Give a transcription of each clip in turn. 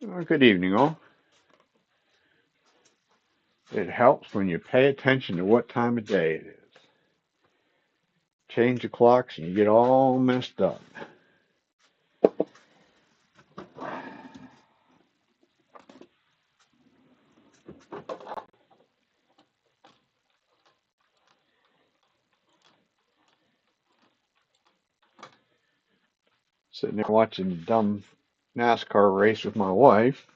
Well, good evening, all. It helps when you pay attention to what time of day it is. Change the clocks and you get all messed up. Sitting there watching the dumb NASCAR race with my wife.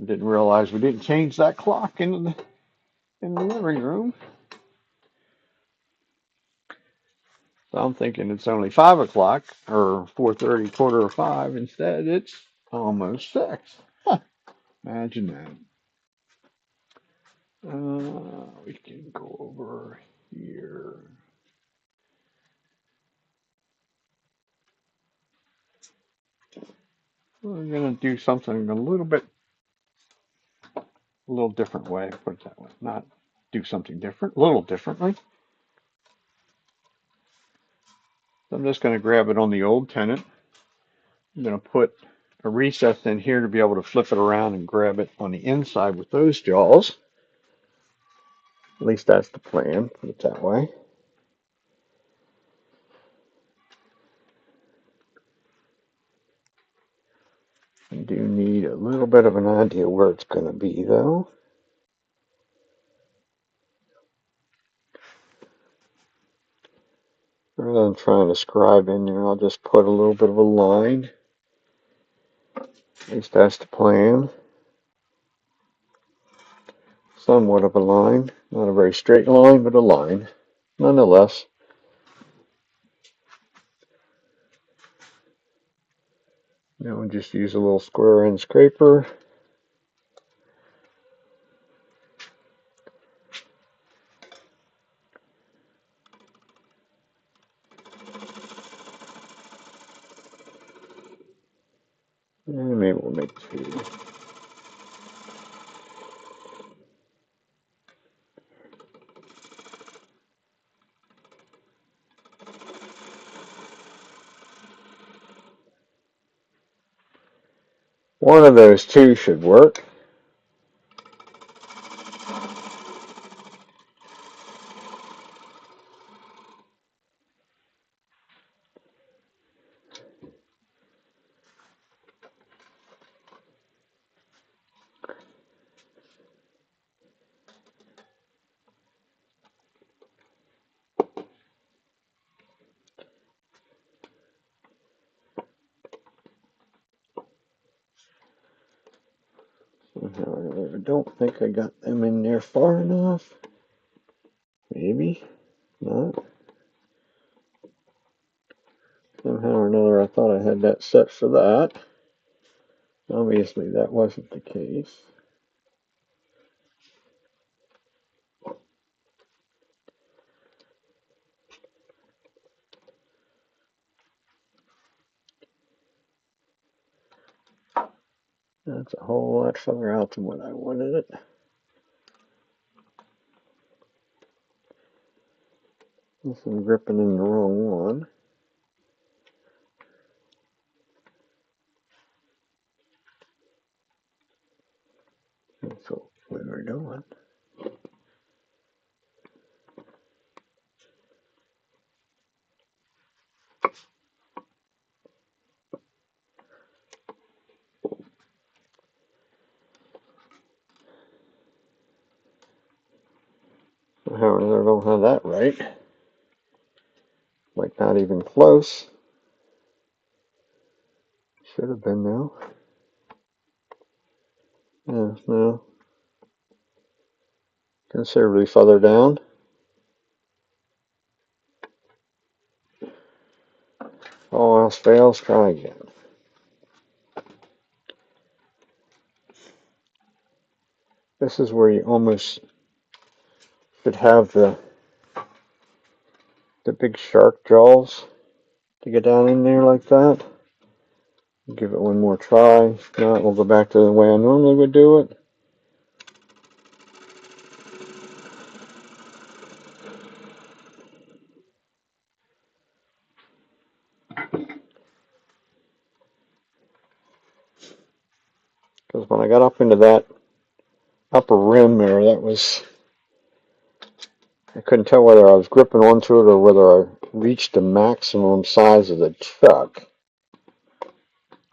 Didn't realize we didn't change that clock in the living room. So I'm thinking it's only 5 o'clock or 4:30, quarter of five. Instead, it's almost six. Huh, imagine that. We can go over here. We're gonna do something a little different way. Put it that way. Not do something different, a little differently. So I'm just gonna grab it on the old tenant. I'm gonna put a recess in here to be able to flip it around and grab it on the inside with those jaws. At least that's the plan. Put it that way. I do need a little bit of an idea where it's going to be, though. Rather than trying to scribe in there, I'll just put a little bit of a line. At least that's the plan. Somewhat of a line. Not a very straight line, but a line. Nonetheless. Now we'll just use a little square end scraper. And maybe we'll make two. One of those two should work. I don't think I got them in there far enough. Maybe not. Somehow or another, I thought I had that set for that. Obviously, that wasn't the case. That's a whole lot further out than what I wanted it. I'm gripping in the wrong one. That's what we were doing. However, I don't have that right. Like, not even close. Should have been now. Yeah, no. Considerably further down. All else fails, try again. This is where you almost should have the big shark jaws to get down in there like that. Give it one more try. If not, we'll go back to the way I normally would do it. Because when I got up into that upper rim there, I couldn't tell whether I was gripping onto it or whether I reached the maximum size of the chuck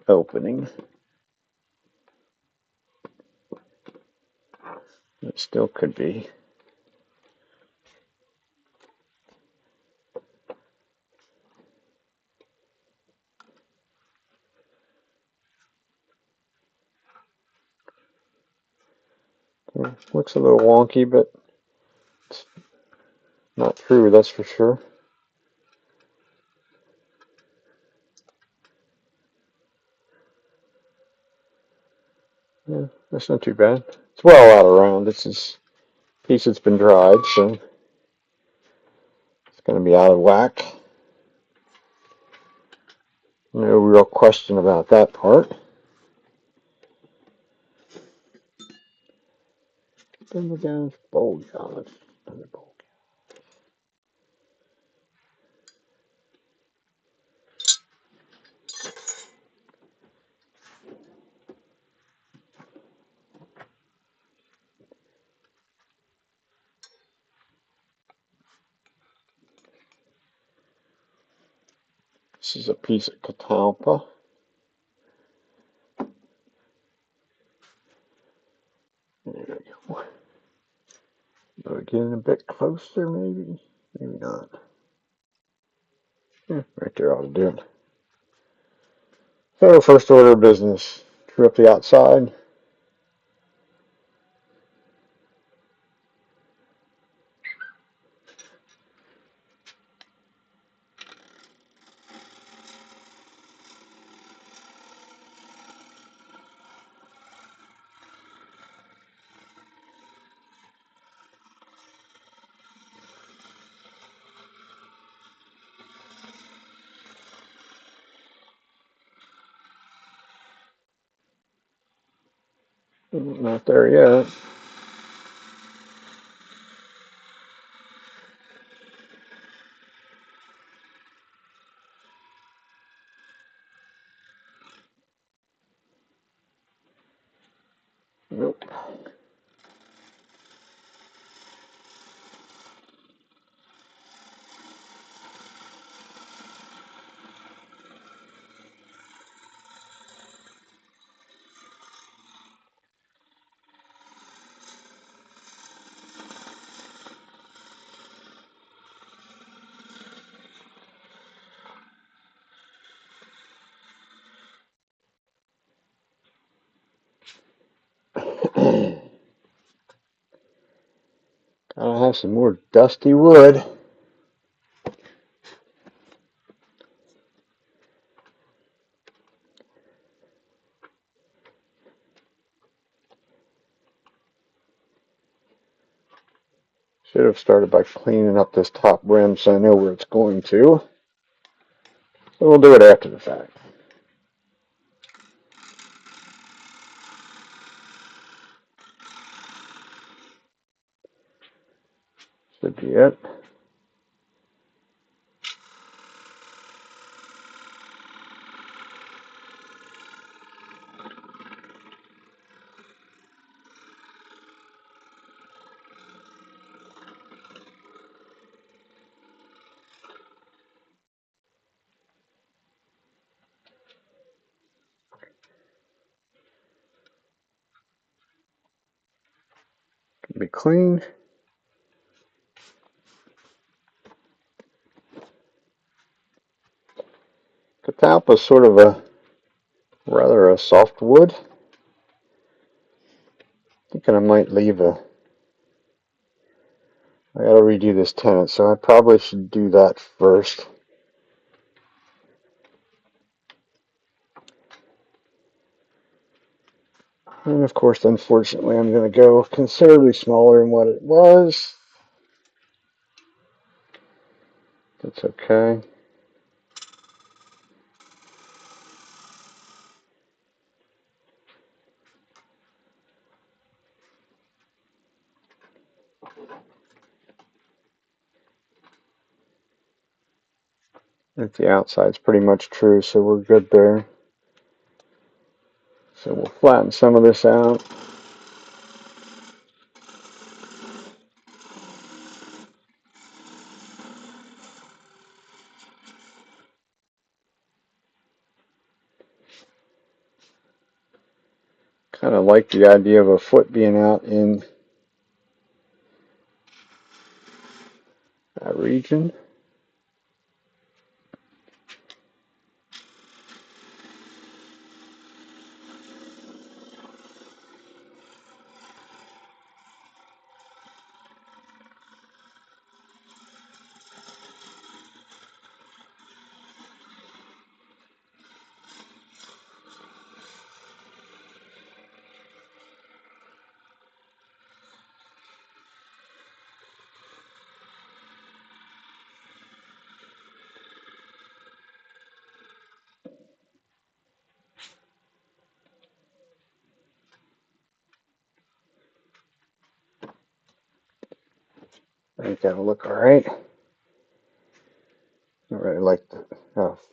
opening. It still could be. Yeah, looks a little wonky, but it's not true, that's for sure. Yeah, that's not too bad. It's well out around. This is a piece that's been dried, so it's going to be out of whack. No real question about that part. Then we're down to bowl gallons. This is a piece of catalpa. There we go. Are we getting a bit closer, maybe? Maybe not. Yeah, right there ought to do it. So, first order of business. True up the outside. Not there yet. Nope. Gotta have some more dusty wood. Should have started by cleaning up this top rim so I know where it's going to. So we'll do it after the fact. Should be it. Can be clean. Catalpa is sort of a rather a soft wood. Thinking I might leave a. I gotta redo this tenon, so I probably should do that first. And of course, unfortunately, I'm going to go considerably smaller than what it was. That's okay. If the outside's pretty much true, so we're good there. So we'll flatten some of this out. Kind of like the idea of a foot being out in that region. I think that'll look all right. I really like the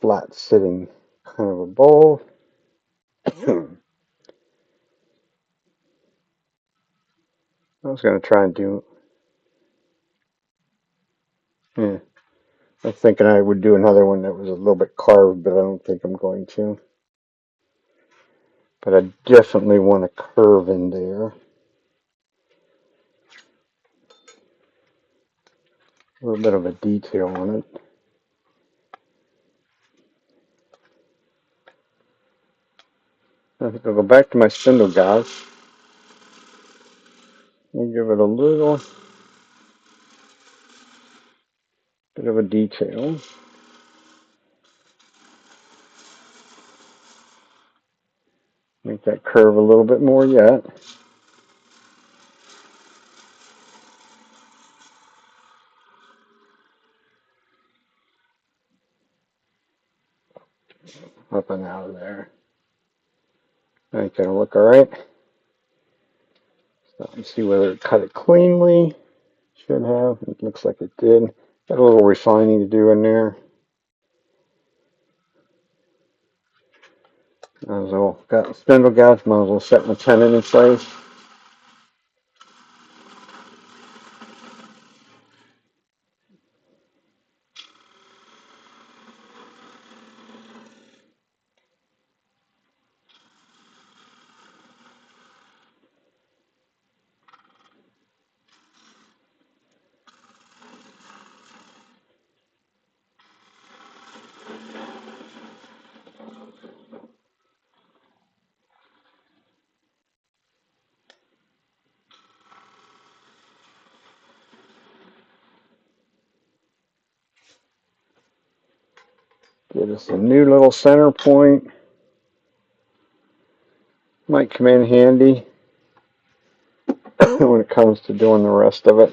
flat sitting kind of a bowl. I was going to try and do, yeah, I was thinking I would do another one that was a little bit carved, but I don't think I'm going to. But I definitely want a curve in there. A little bit of a detail on it. I think I'll go back to my spindle guide and give it a little bit of a detail. Make that curve a little bit more yet. Up and out of there. I think that'll look alright. So let's see whether it cut it cleanly. Should have. It looks like it did. Got a little refining to do in there. Might as well, got spindle guides, might as well set my tenon in place. Get us a new little center point. Might come in handy when it comes to doing the rest of it.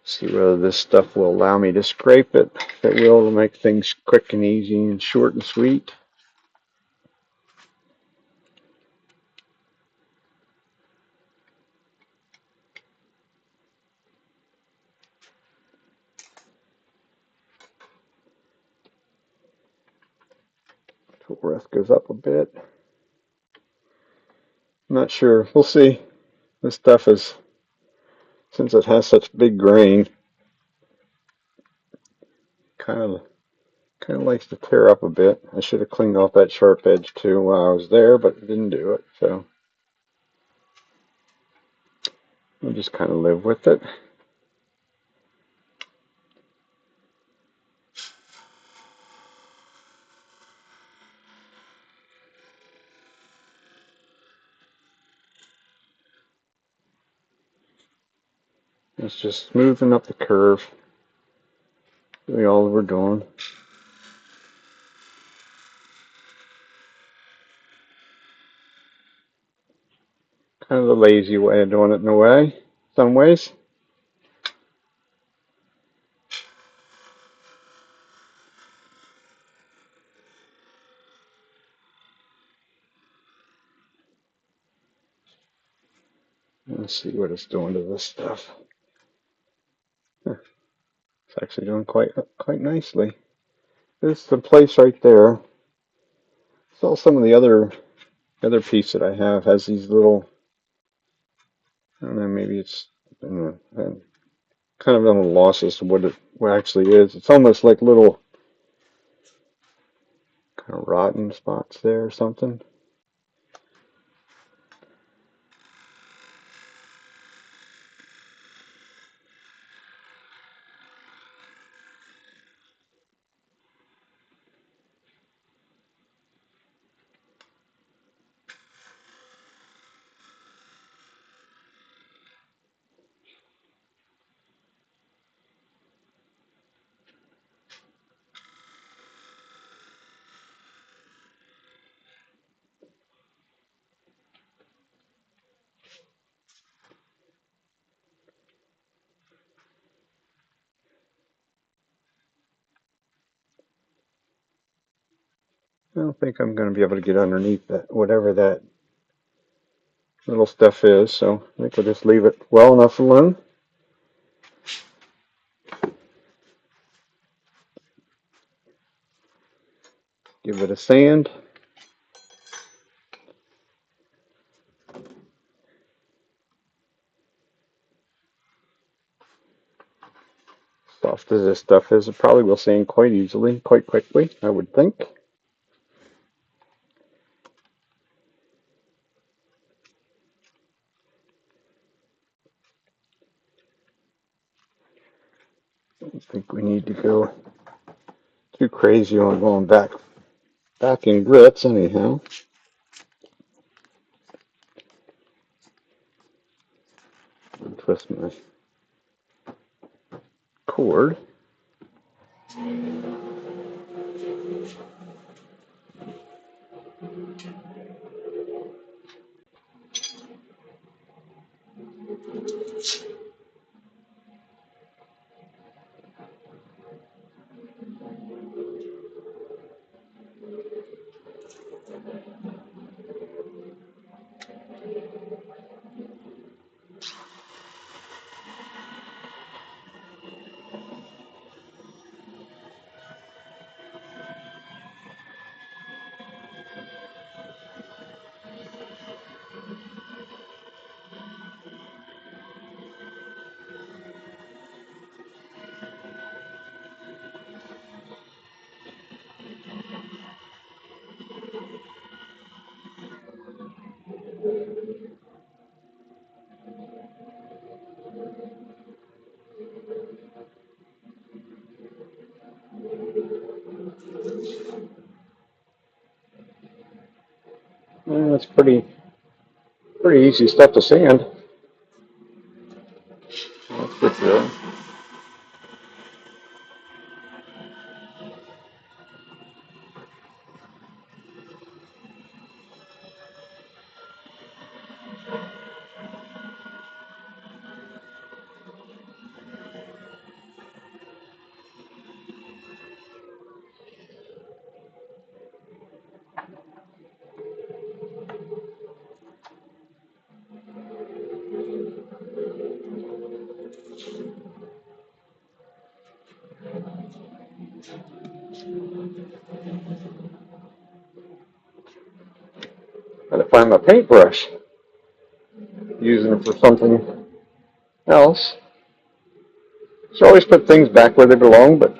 See whether this stuff will allow me to scrape it. If it will, it'll make things quick and easy and short and sweet. Tool rest goes up a bit. I'm not sure. We'll see. This stuff is, since it has such big grain, kind of likes to tear up a bit. I should have cleaned off that sharp edge too while I was there, but didn't do it. So we'll just kind of live with it. It's just smoothing up the curve. Really all we're doing. Kind of the lazy way of doing it in a way, some ways. Let's see what it's doing to this stuff. Huh, it's actually doing quite nicely. It's the place right there. So some of the other piece that I have has these little, I don't know, maybe it's, I don't know, I'm kind of at a loss as to what actually is. It's almost like little kind of rotten spots there or something. I don't think I'm going to be able to get underneath that, whatever that little stuff is, so I think we'll just leave it well enough alone. Give it a sand. Soft as this stuff is, it probably will sand quite easily, quite quickly, I would think. I don't think we need to go too crazy on going back in grits anyhow. Twist my cord. That's pretty easy stuff to sand. That's for sure. Gotta find my paintbrush. Using it for something else. Should always put things back where they belong, but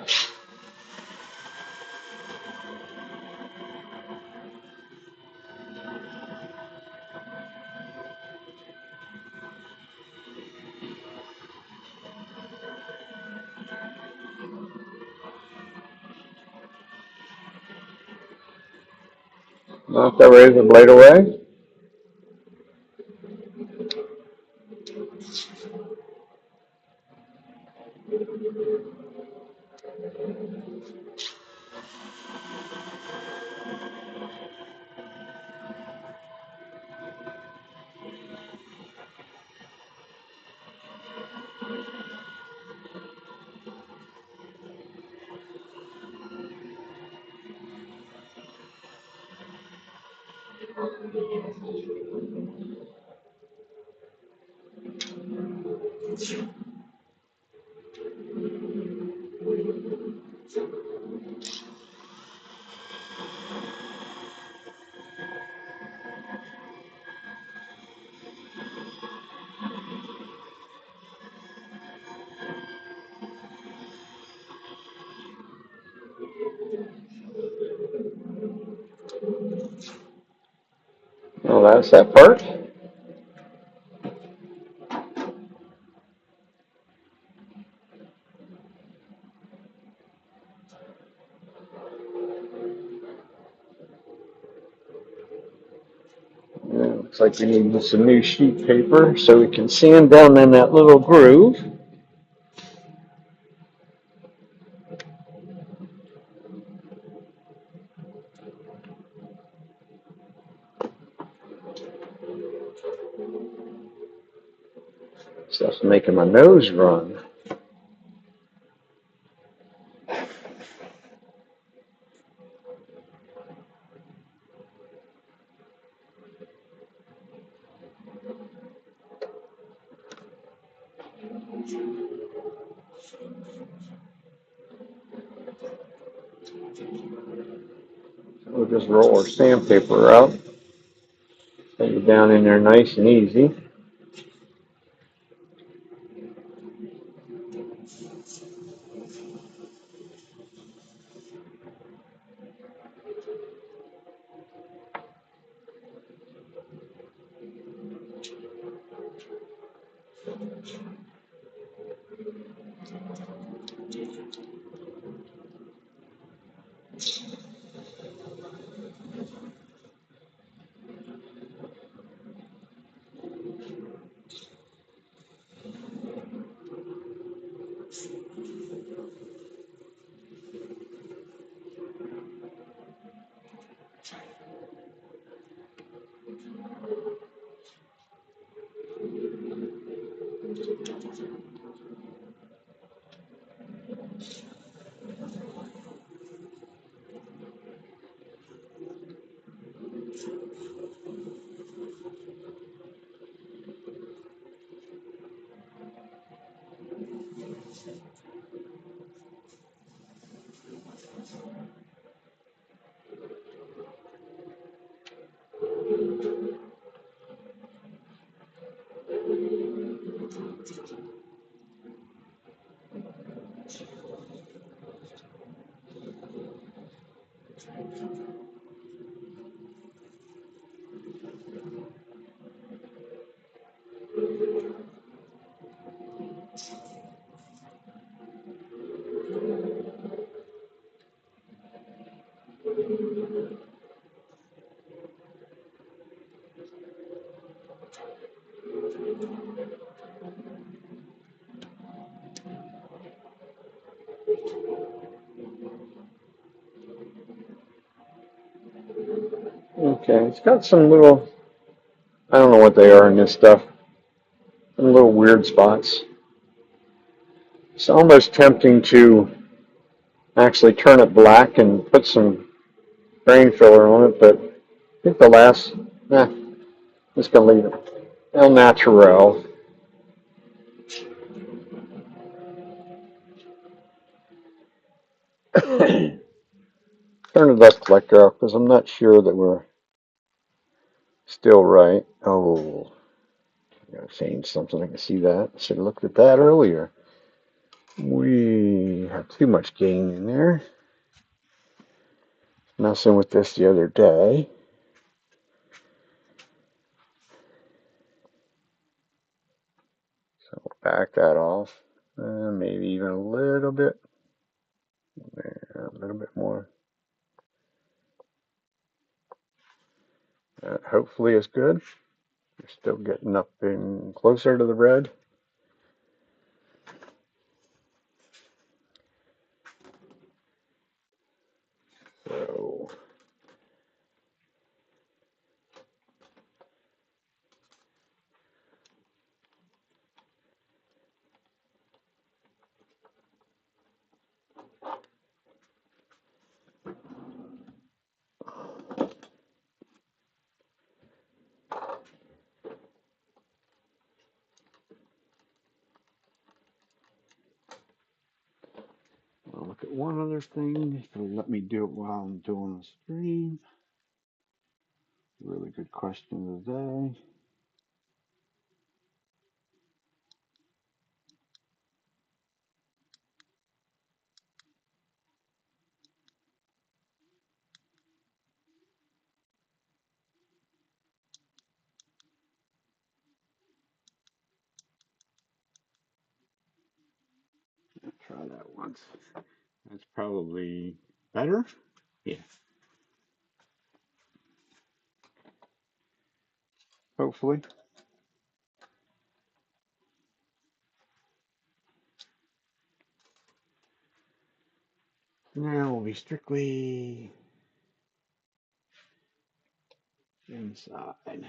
knock that razor blade away. Oh, that's that part. Yeah, looks like we need some new sheet paper so we can sand down in that little groove. Stuff's making my nose run. We'll just roll our sandpaper out. Get it down in there nice and easy. Okay, it's got some little, I don't know what they are in this stuff, some little weird spots. It's almost tempting to actually turn it black and put some grain filler on it, but I think the last, just gonna leave it. El Natural. Turn the dust collector off because I'm not sure that we're still right. Oh, I gotta change something. I can see that. Should have looked at that earlier. We have too much gain in there. Messing with this the other day. So back that off. Maybe even a little bit. A little bit more. Hopefully it's good. We're still getting up in closer to the red. So I'll look at one other thing. It'll let me do it while I'm doing the stream. Really good question of the day. once. That's probably better. Yeah, hopefully. Now we'll be strictly inside.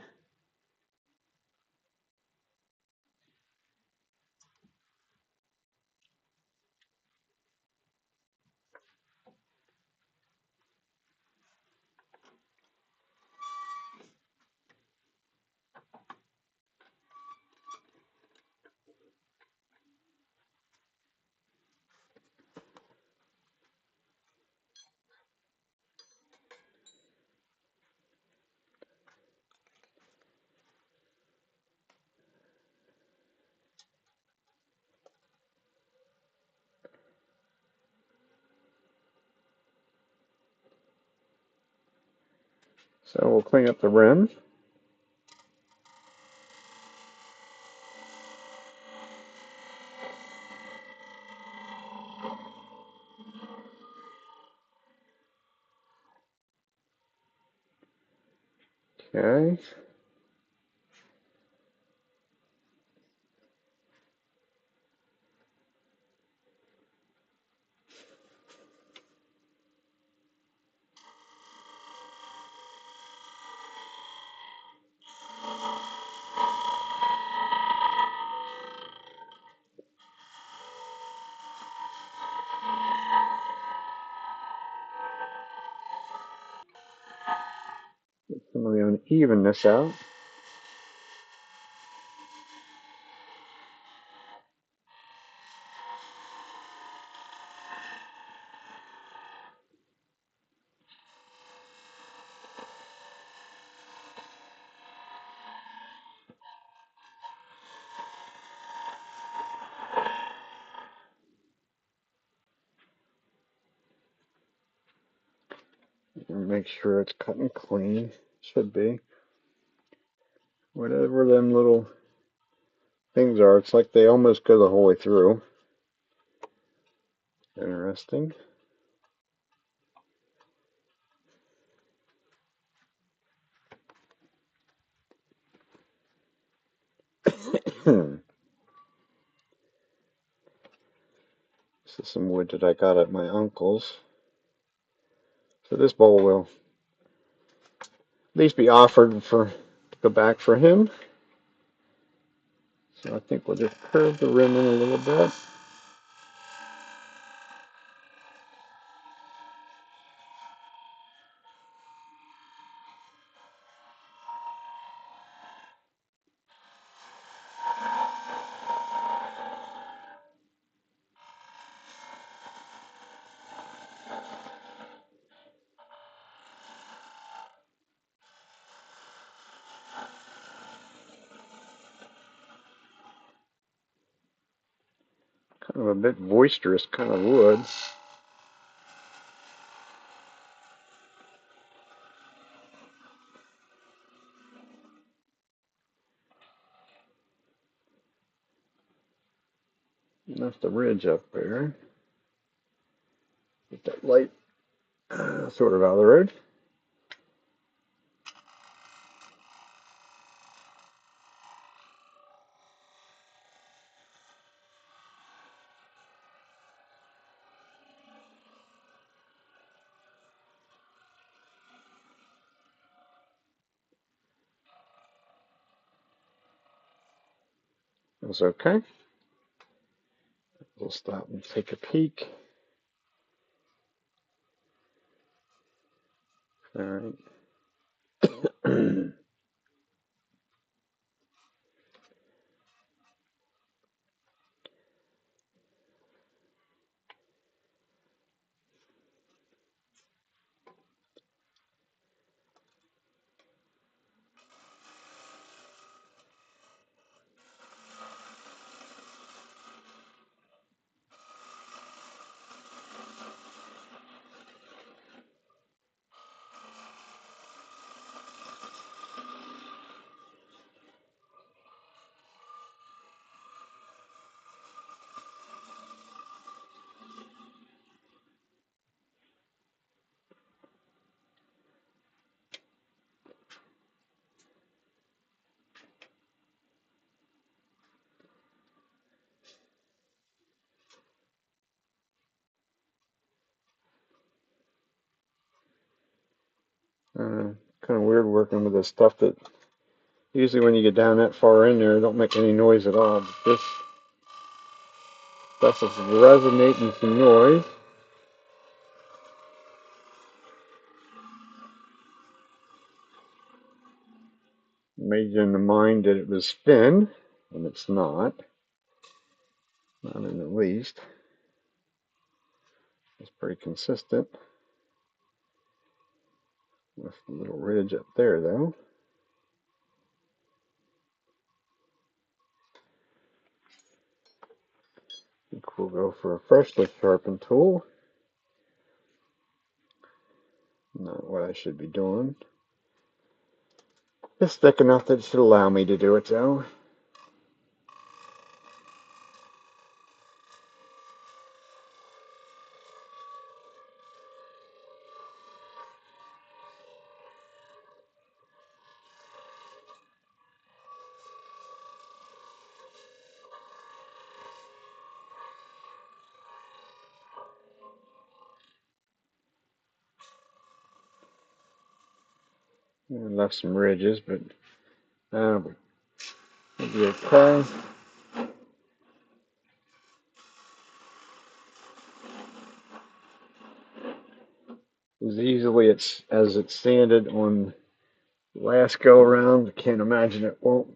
So we'll clean up the rim. Okay. Get some of the unevenness out. And make sure it's cut and clean. Should be. Whatever them little things are, it's like they almost go the whole way through. Interesting. This is some wood that I got at my uncle's. So this bowl will at least be offered to go back for him. So I think we'll just curve the rim in a little bit. Kind of a bit boisterous kind of wood. And that's the ridge up there. Get that light sort of out of the road. That's okay. We'll stop and take a peek. All right. Kind of weird working with this stuff that usually when you get down that far in there, it don't make any noise at all. But this stuff is resonating some noise. Made you in the mind that it was thin, and it's not. Not in the least. It's pretty consistent. With a little ridge up there, though. I think we'll go for a freshly sharpened tool. Not what I should be doing. It's thick enough that it should allow me to do it, though. I left some ridges, but it'll be okay. As easily as it sanded on the last go around, I can't imagine it won't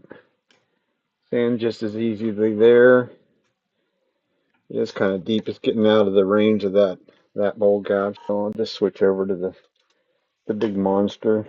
sand just as easily there. It is kind of deep. It's getting out of the range of that bowl gouge. So I'll just switch over to the big monster.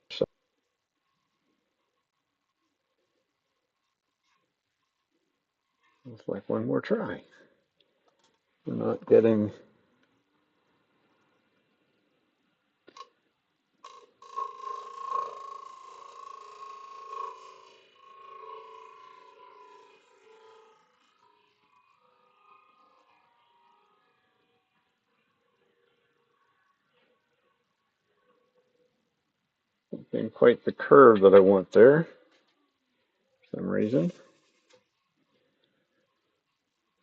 So it's like one more try. We're not getting quite the curve that I want there for some reason.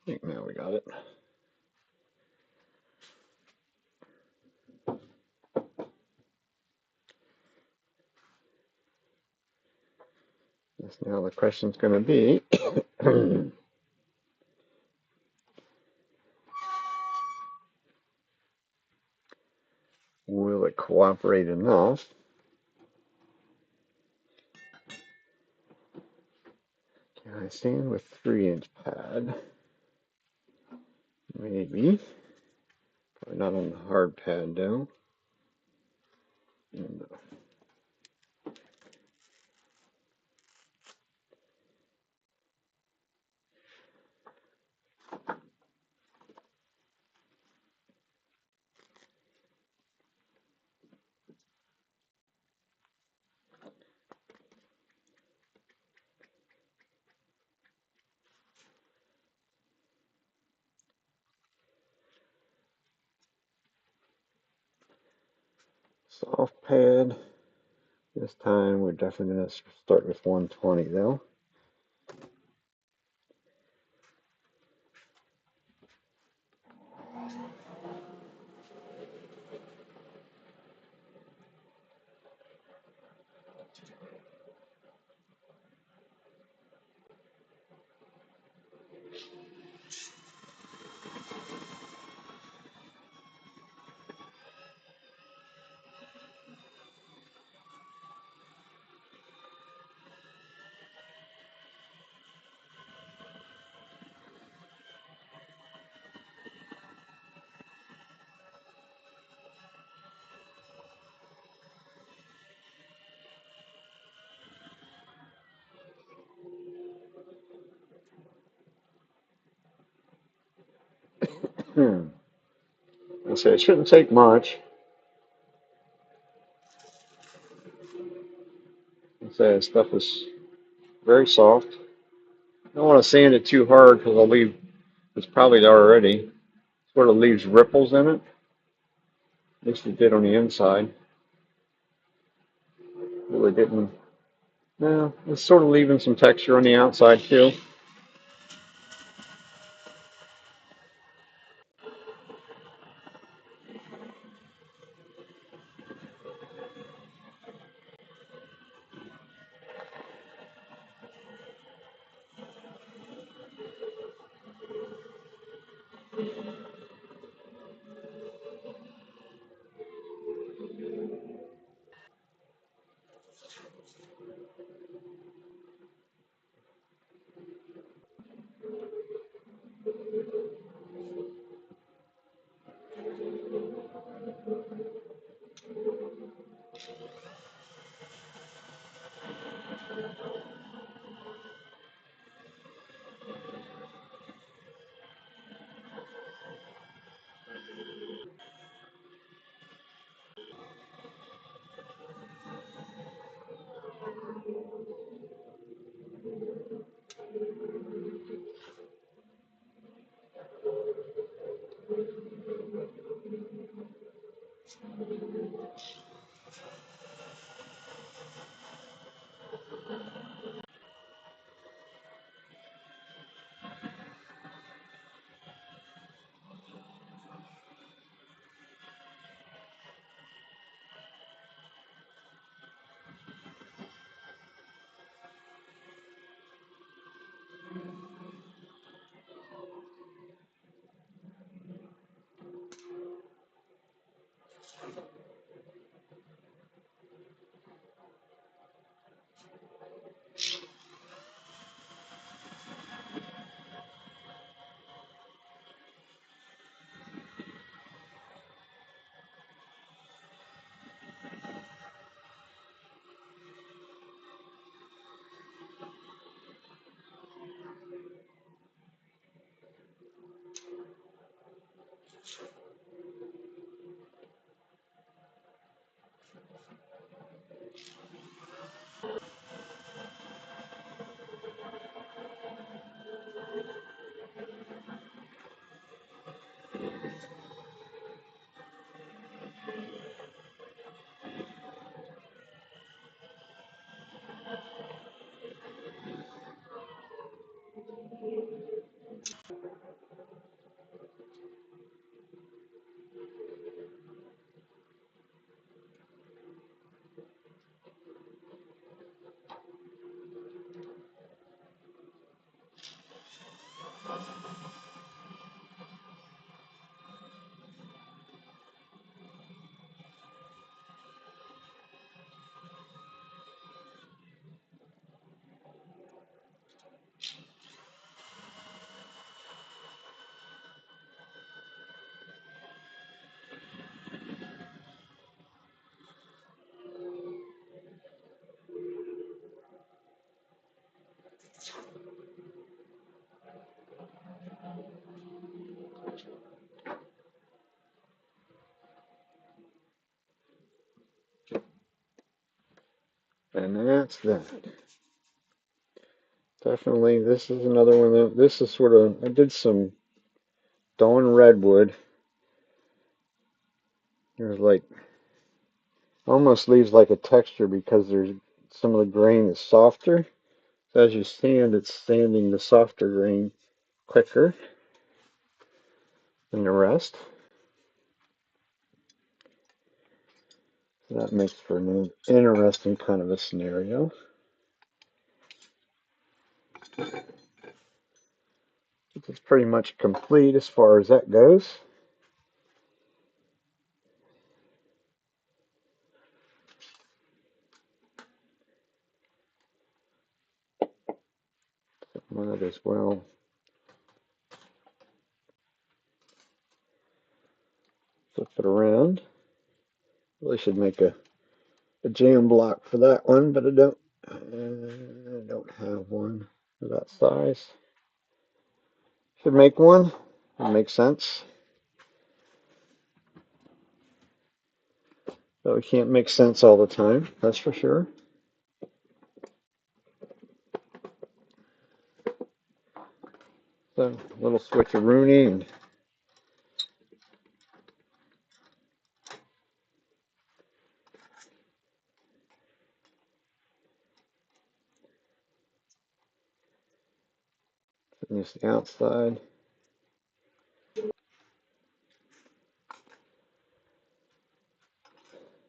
I think now we got it. Yes, now the question's going to be, will it cooperate enough? Can I sand with 3-inch pad? Maybe. Probably not on the hard pad though. And soft pad. This time we're definitely going to start with 120 though. Hmm. I say it shouldn't take much. I say stuff is very soft. I don't want to sand it too hard because I'll leave. It's probably already sort of leaves ripples in it. At least it did on the inside. Really didn't. No, it's sort of leaving some texture on the outside too. And that's that. Definitely, this is another one that this is sort of. I did some Dawn Redwood. There's like almost leaves like a texture because there's some of the grain is softer. So as you sand, it's sanding the softer grain quicker than the rest. So that makes for an interesting kind of a scenario. It's pretty much complete as far as that goes. Might as well flip it around. Really should make a jam block for that one, but I don't have one of that size. Should make one. That makes sense. So it can't make sense all the time, that's for sure. So a little switcheroonie and finish the outside.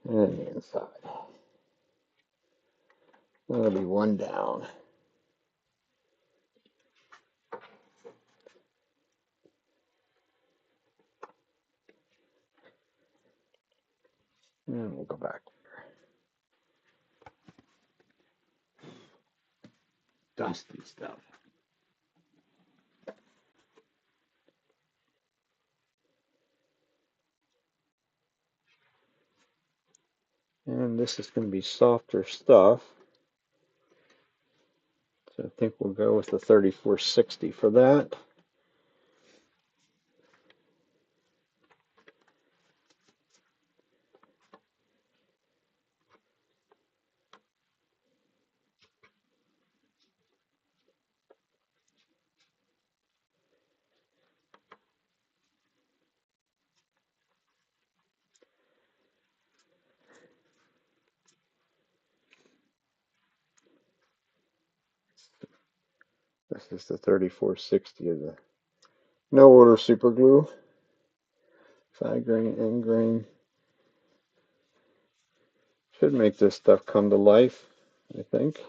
And the inside. That'll be one down. And we'll go back. Dusty stuff. And this is going to be softer stuff. So I think we'll go with the 3460 for that. This is the 3460 of the no order super glue. 5 grain, end grain. Should make this stuff come to life, I think.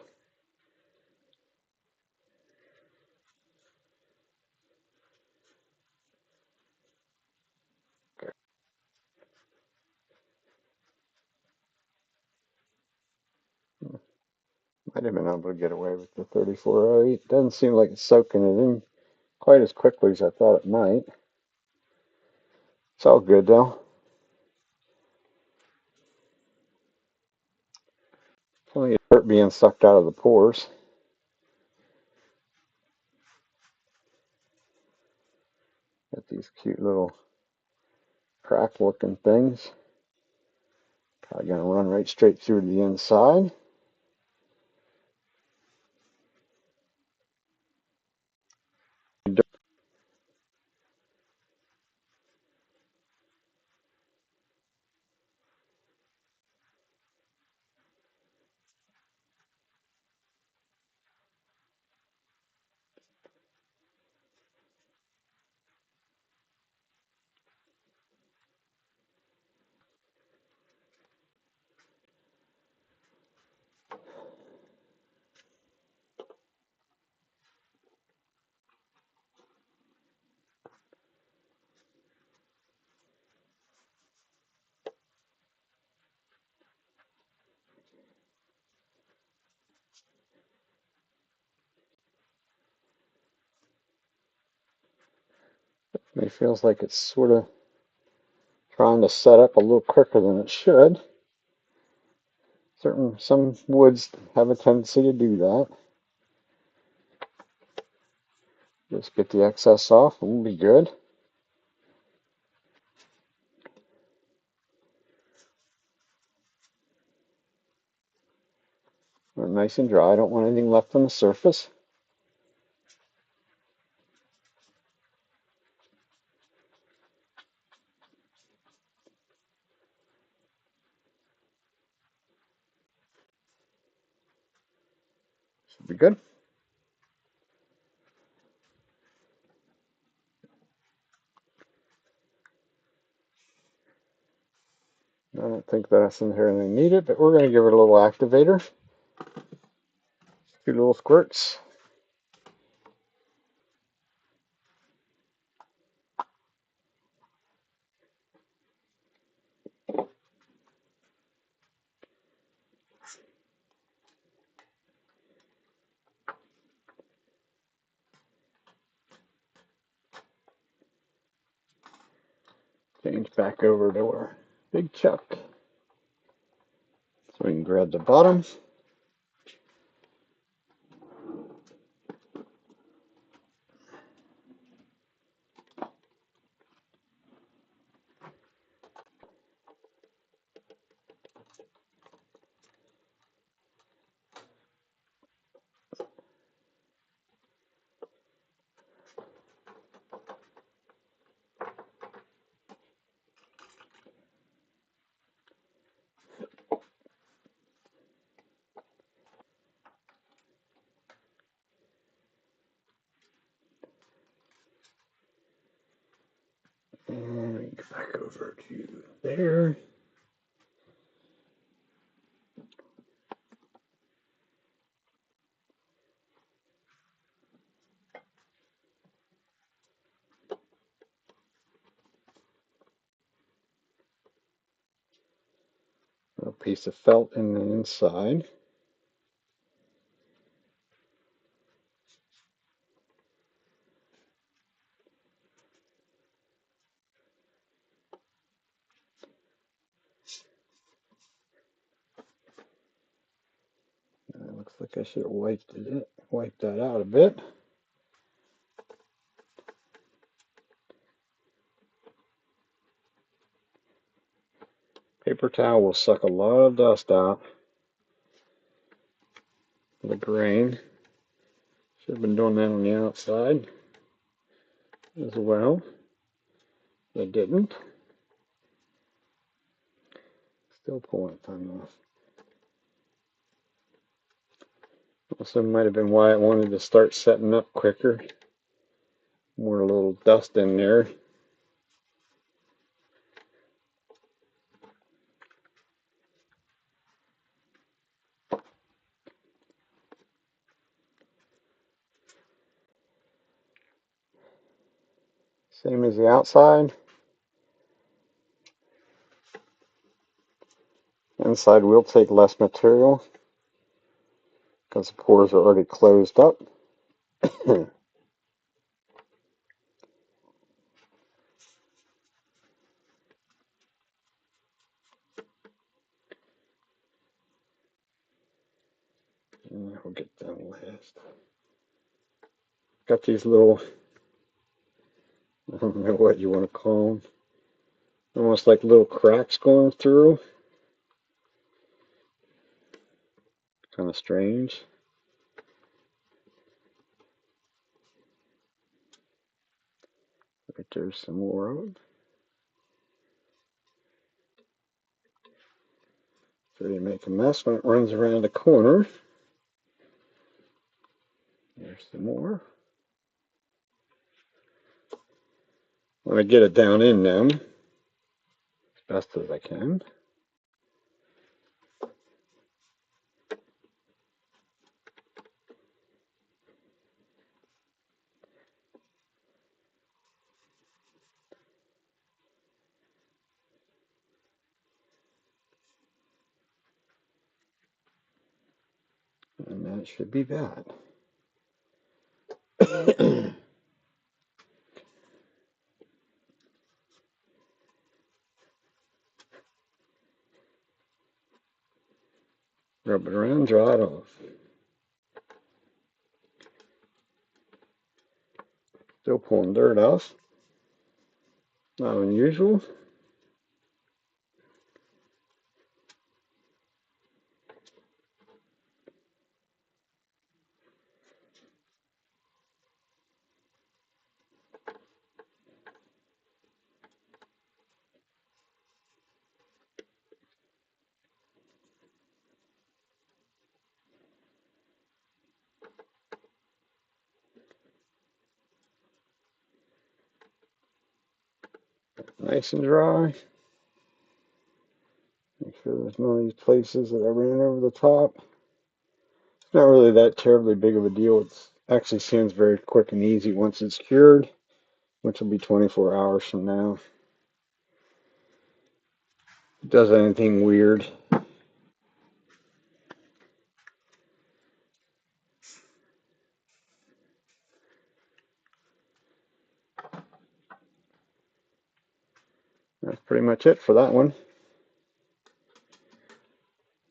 Might have been able to get away with the 3408. Doesn't seem like it's soaking it in quite as quickly as I thought it might. It's all good though. Plenty of dirt being sucked out of the pores. Got these cute little crack looking things. Probably gonna run right straight through to the inside. It feels like it's sort of trying to set up a little quicker than it should. Some woods have a tendency to do that. Just get the excess off and we'll be good. Nice and dry. I don't want anything left on the surface. Should be good. I don't think that's inherently needed, but we're going to give it a little activator. 2 little squirts. Change back over to our big chuck. So we can grab the bottom. back over to there. A piece of felt in the inside. Looks like I should have wiped that out a bit. Paper towel will suck a lot of dust out of the grain. Should have been doing that on the outside as well. I didn't. Still pulling a ton off. Also might have been why I wanted to start setting up quicker. More little dust in there. Same as the outside. Inside will take less material because the pores are already closed up. And we'll get done last. Got these little, I don't know what you want to call them, almost like little cracks going through. Kind of strange. Right there's some more of them. So you make a mess when it runs around the corner. There's some more. When I get it down in them as best as I can. And that should be that. Rub it around, dry it off. Still pulling dirt off. Not unusual. Nice and dry. Make sure there's none of these places that I ran over the top. It's not really that terribly big of a deal. It actually seems very quick and easy once it's cured, which will be 24 hours from now. If it does anything weird, that's pretty much it for that one.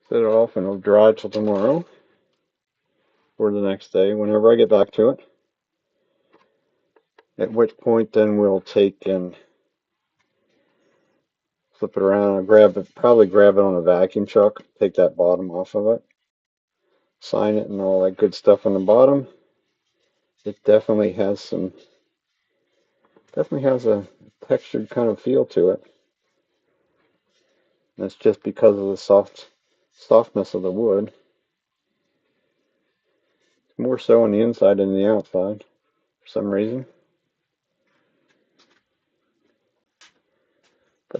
Set it off and it'll dry till tomorrow or the next day, whenever I get back to it. At which point then we'll take and flip it around and probably grab it on a vacuum truck, take that bottom off of it, sign it and all that good stuff on the bottom. It definitely has a textured kind of feel to it. That's just because of the softness of the wood. More so on the inside than the outside, for some reason.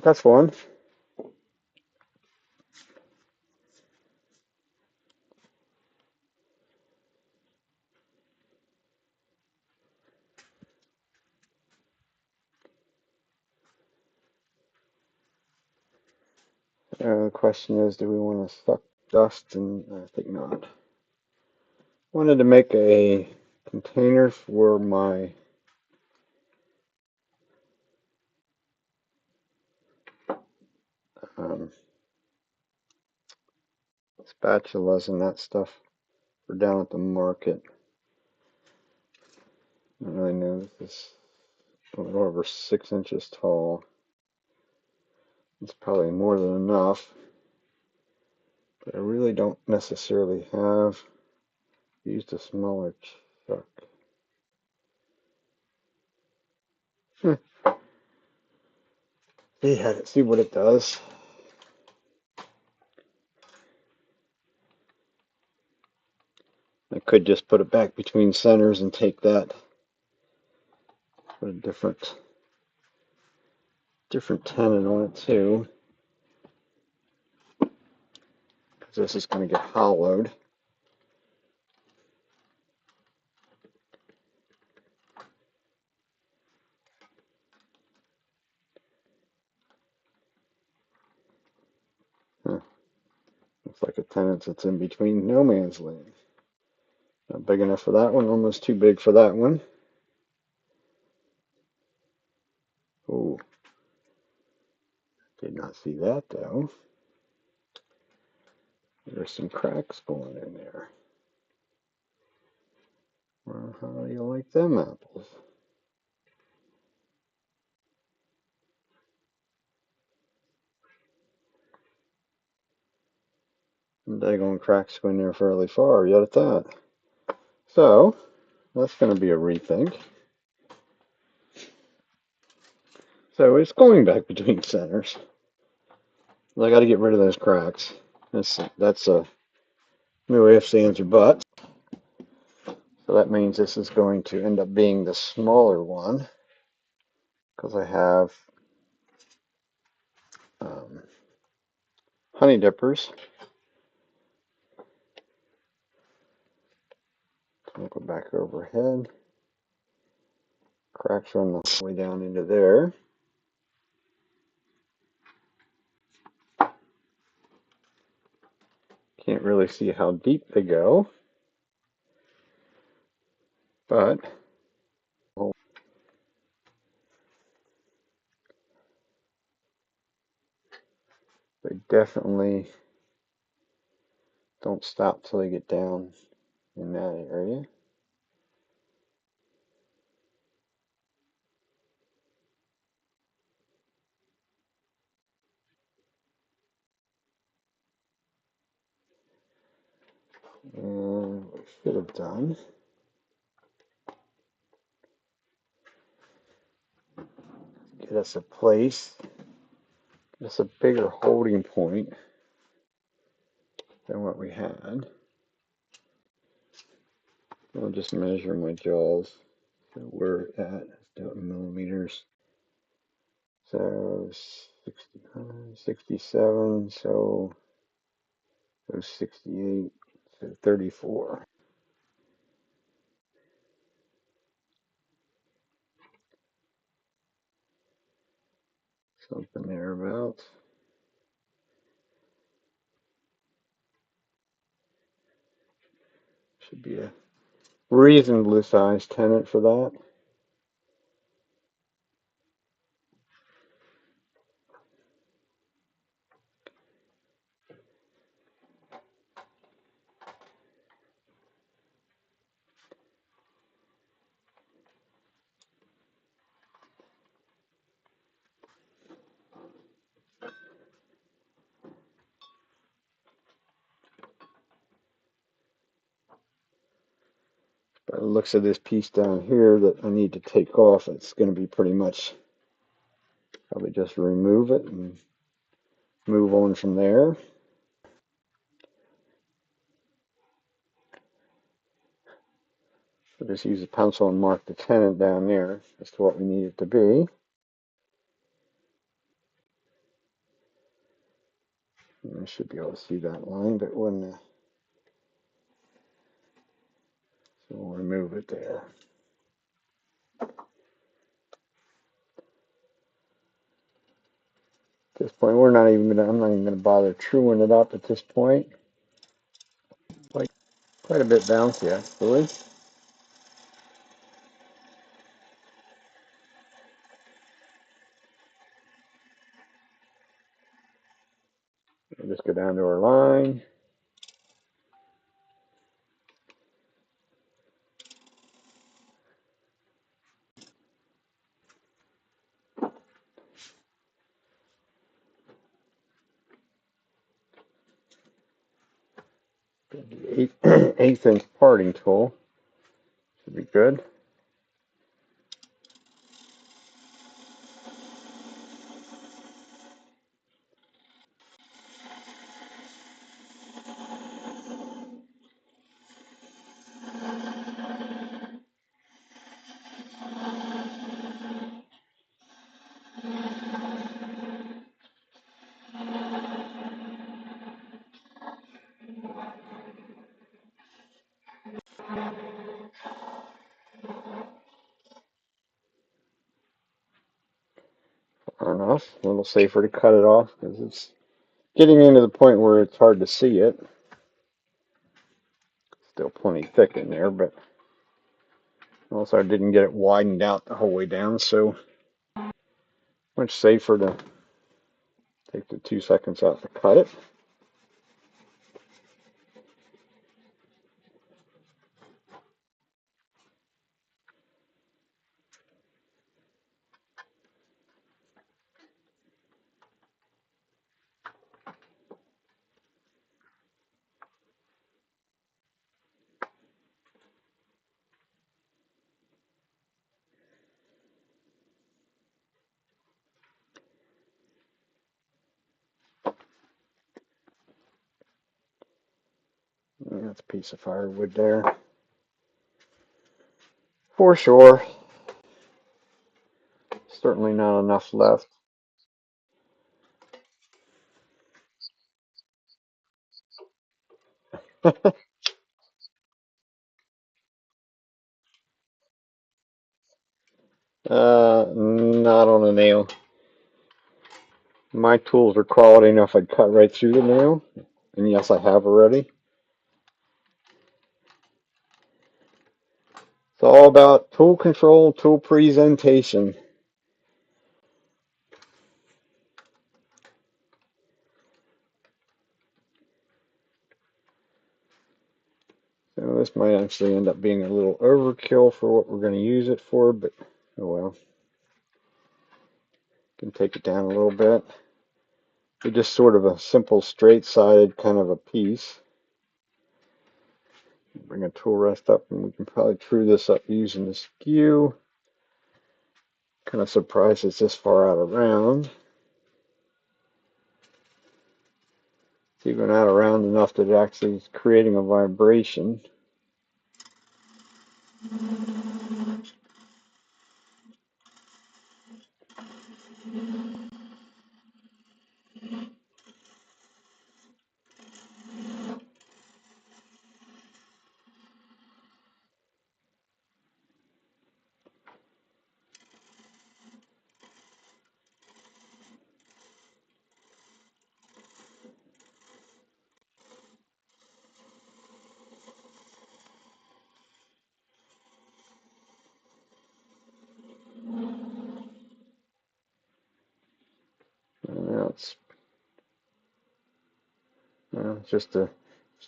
That's fun. The question is, do we want to suck dust? And I think not. Wanted to make a container for my um, spatulas and that stuff for down at the market. I don't really know. This is a little over 6 inches tall. It's probably more than enough, but I really don't necessarily have used a smaller chuck. See what it does. I could just put it back between centers and take that, put a different tenon on it too, because this is going to get hollowed. Huh. Looks like a tenon that's in between no man's land. Not big enough for that one, almost too big for that one. Oh, did not see that though. There's some cracks going in there. Well, how do you like them apples? Daggone cracks go in there fairly far, yet at that. So, that's going to be a rethink. So it's going back between centers. I got to get rid of those cracks. That's a no ifs, ands, or buts. So that means this is going to end up being the smaller one because I have honey dippers. I'll go back overhead. Cracks run the way down into there. Can't really see how deep they go, but they definitely don't stop till they get down in that area. And what I should have done, get us a place, get us a bigger holding point than what we had. I'll just measure my jaws. So we're at, let's do it in millimeters. So 69, 67, so 68, so 34. Something thereabouts. Should be a reasonably sized tenon for that. By the looks of this piece down here that I need to take off, it's going to be pretty much probably just remove it and move on from there. So just use a pencil and mark the tenon down there as to what we need it to be. I should be able to see that line, but when so we'll remove it there. At this point, I'm not even gonna bother truing it up at this point. Like quite a bit bouncy actually. We'll just go down to our line. Eighth inch parting tool should be good. Far enough. A little safer to cut it off because it's getting into the point where it's hard to see it. Still plenty thick in there, but also I didn't get it widened out the whole way down, so much safer to take the 2 seconds out to cut it. That's a piece of firewood there. For sure. Certainly not enough left. Not on a nail. My tools are quality enough I'd cut right through the nail. And yes, I have already. It's all about tool control, tool presentation. So this might actually end up being a little overkill for what we're going to use it for, but oh well. Can take it down a little bit. It's just sort of a simple straight-sided kind of a piece. Bring a tool rest up and we can probably true this up using the skew. Kind of surprised it's this far out around. It's even out around enough that it actually is creating a vibration. And now it's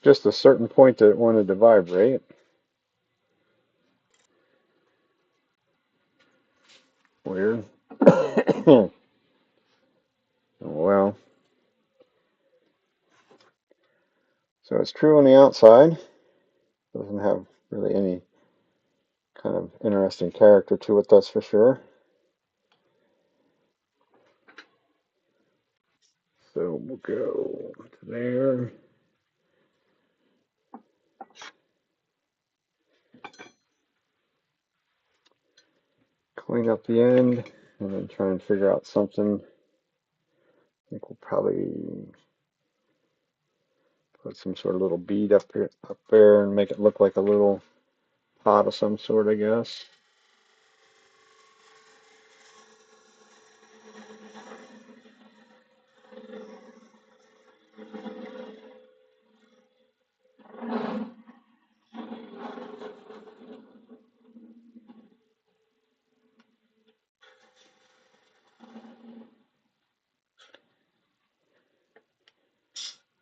just a certain point that it wanted to vibrate. Weird. Oh, well. So it's true on the outside. Doesn't have really any kind of interesting character to it, that's for sure. So we'll go to there. Clean up the end and then try and figure out something. I think we'll probably Put some sort of little bead up there, and make it look like a little pot of some sort, I guess.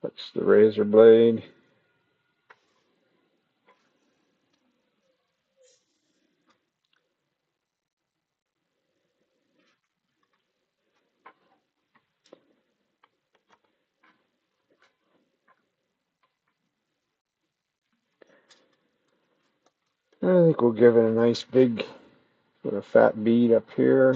That's the razor blade. I think we'll give it a nice big sort of fat bead up here.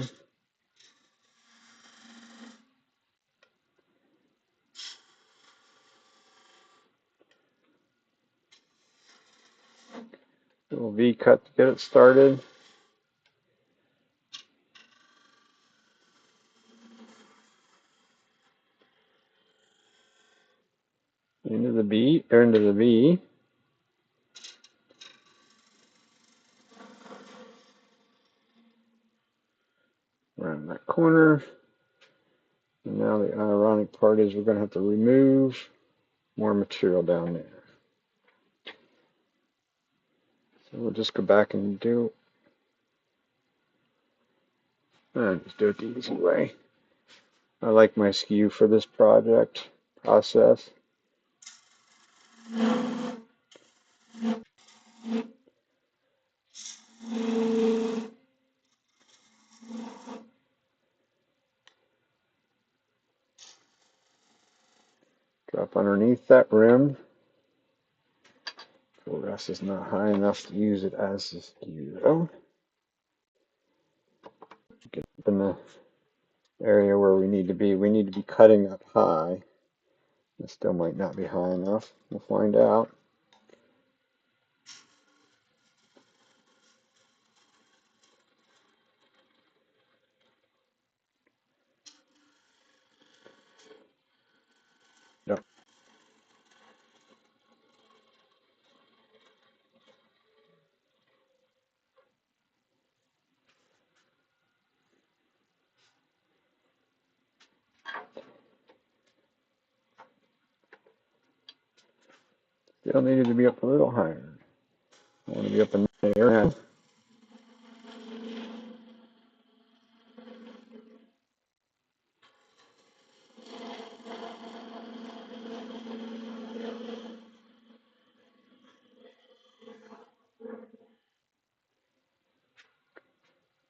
Little V cut to get it started. Into the B, or into the V. Around that corner. And now the ironic part is we're going to have to remove more material down there. So we'll just go back and just do it the easy way. I like my skew for this process. Drop underneath that rim. The rest is not high enough to use it as a skew though. Get up in the area where we need to be. We need to be cutting up high. It still might not be high enough. We'll find out. Yep. Still needed to be up a little higher. I want to be up in the area.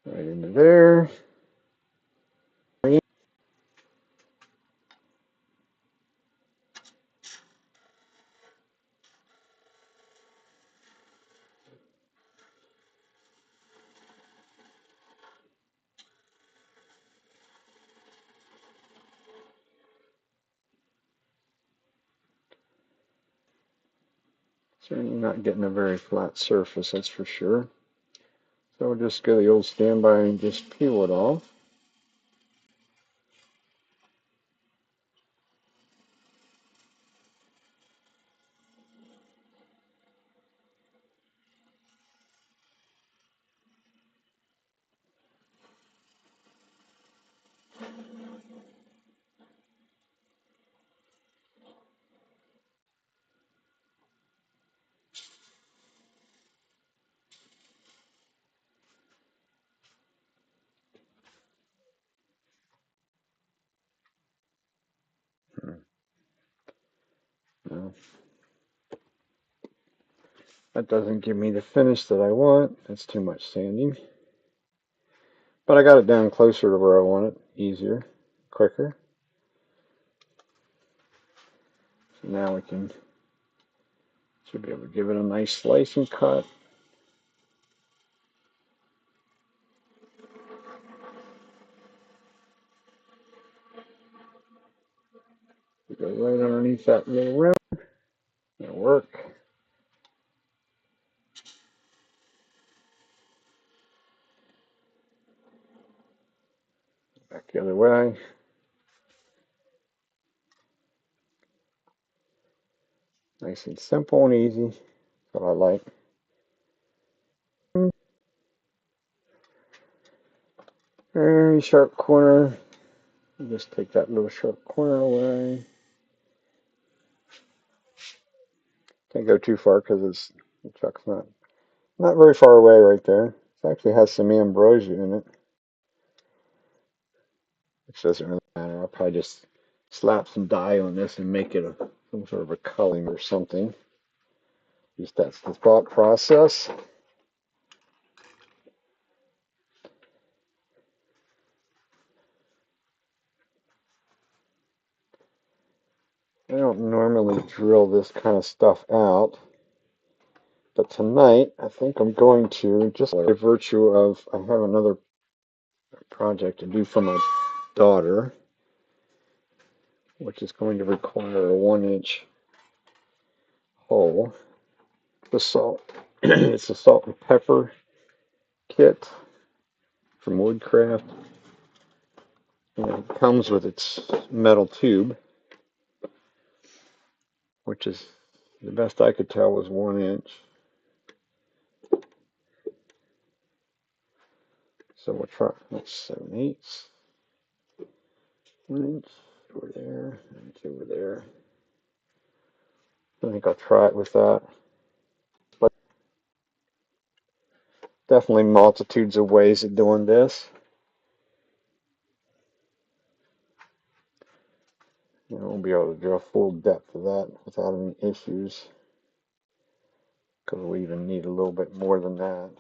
Right into there. Certainly not getting a very flat surface, that's for sure. So we'll just go the old standby and just peel it off. No, that doesn't give me the finish that I want. That's too much sanding. But I got it down closer to where I want it. Easier, quicker. So now we should be able to give it a nice slice and cut. We go right underneath that little rim. That'll work. Back the other way. Nice and simple and easy. That's what I like. Very sharp corner. Just take that little sharp corner away. Can't go too far because the truck's not very far away right there. It actually has some ambrosia in it, which doesn't really matter. I'll probably just slap some dye on this and make it some sort of a coloring or something. At least that's the thought process. I don't normally drill this kind of stuff out, but tonight I think I'm going to, just by virtue of I have another project to do for my daughter, which is going to require a 1-inch hole. The salt, it's a salt and pepper kit from Woodcraft. And it comes with its metal tube, which is the best I could tell was 1 inch. So we'll try, that's 7/8. 1 inch over there, 1 inch over there. I think I'll try it with that. But definitely multitudes of ways of doing this. We'll be able to drill full depth of that without any issues, because we even need a little bit more than that.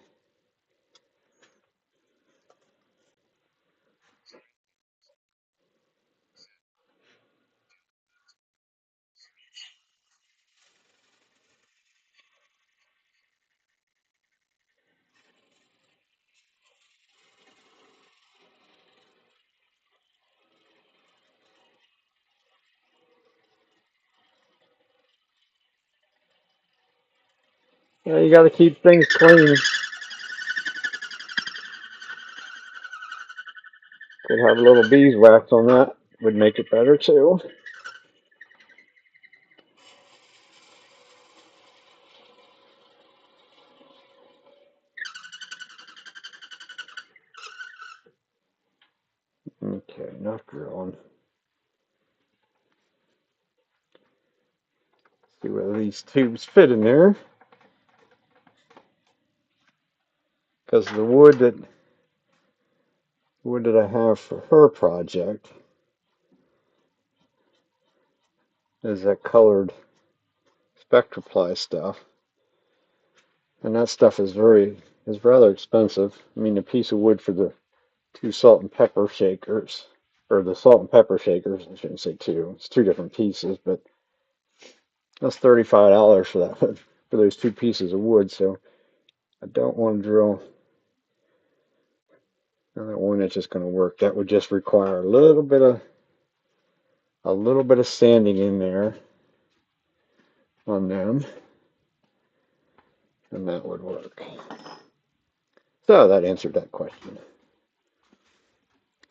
Yeah, you got to keep things clean. Could have a little beeswax on that, would make it better too. Okay, enough drilling. See whether these tubes fit in there. Because the wood that I have for her project is that colored Spectraply stuff, and that stuff is rather expensive. I mean, a piece of wood for the two salt and pepper shakers, or the salt and pepper shakers, I shouldn't say two. It's two different pieces, but that's $35 for that for those two pieces of wood. So I don't want to drill. Now that 1 inch is going to work. That would just require a little bit of sanding in there on them, and that would work. So that answered that question.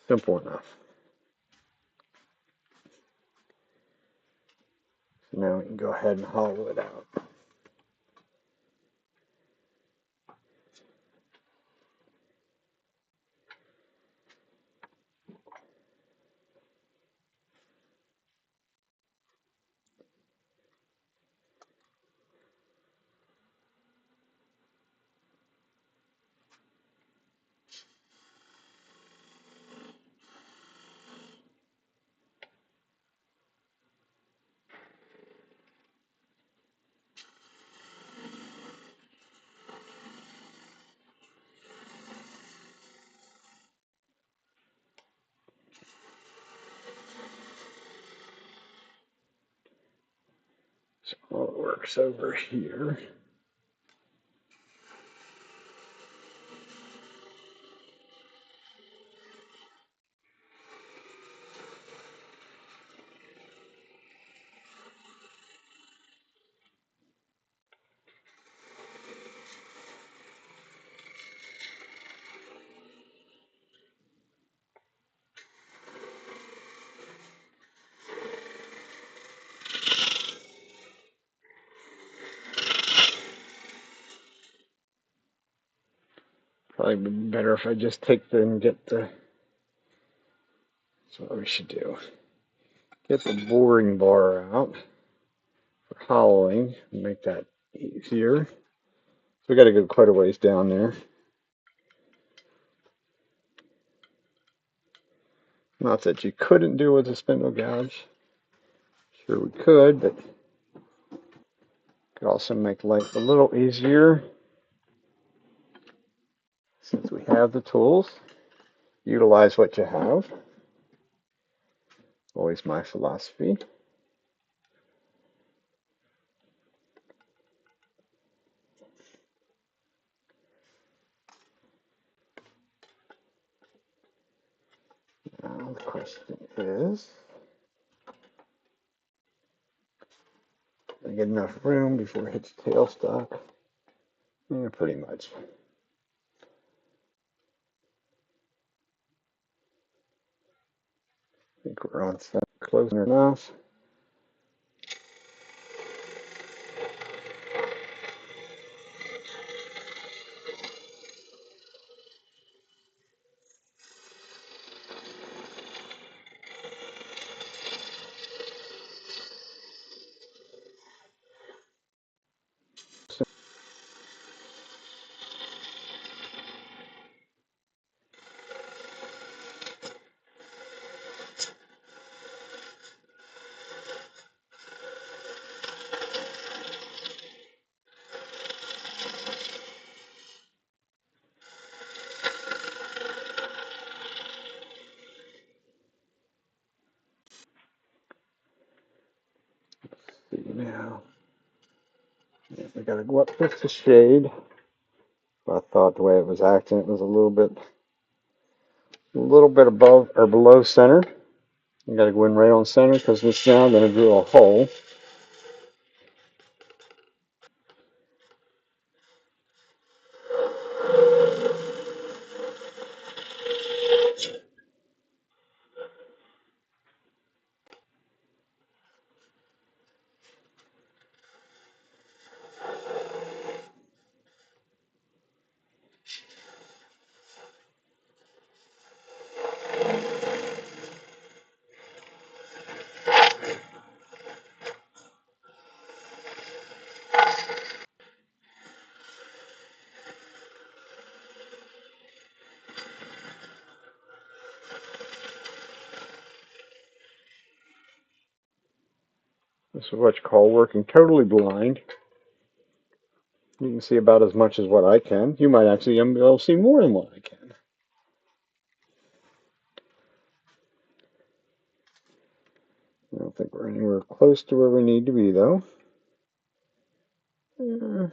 Simple enough. So now we can go ahead and hollow it out. So all it works over here. Probably be better if I just take them and get the. That's what we should do. Get the boring bar out for hollowing. Make that easier. So we got to go quite a ways down there. Not that you couldn't do with a spindle gouge. Sure we could, but could also make life a little easier since we have the tools. Utilize what you have. Always my philosophy. Now the question is, I get enough room before it hits tailstock? Yeah, pretty much. I think we're on set close enough. See now. Yeah, we gotta go up just a shade. I thought the way it was acting, it was a little bit above or below center. You gotta go in right on center because this now I'm gonna drill a hole. This is what you call working totally blind. You can see about as much as what I can. You might actually be able to see more than what I can. I don't think we're anywhere close to where we need to be, though. If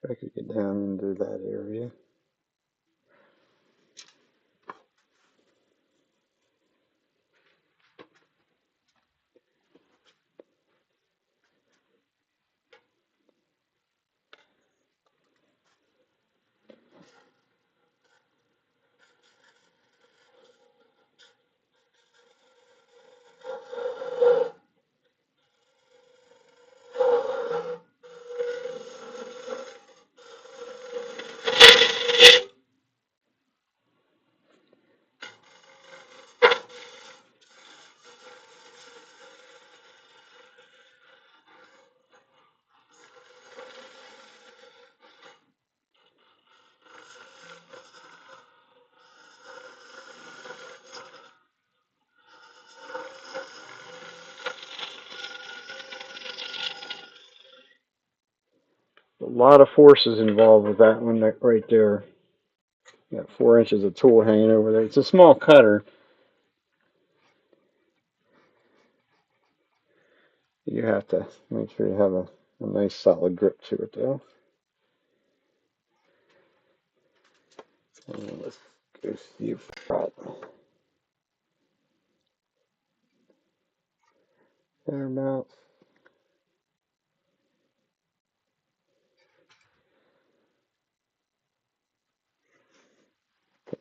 I could get down into that area. A lot of forces involved with that one right there. Got 4 inches of tool hanging over there. It's a small cutter. You have to make sure you have a nice solid grip to it, though. And let's go see if we've got thereabouts.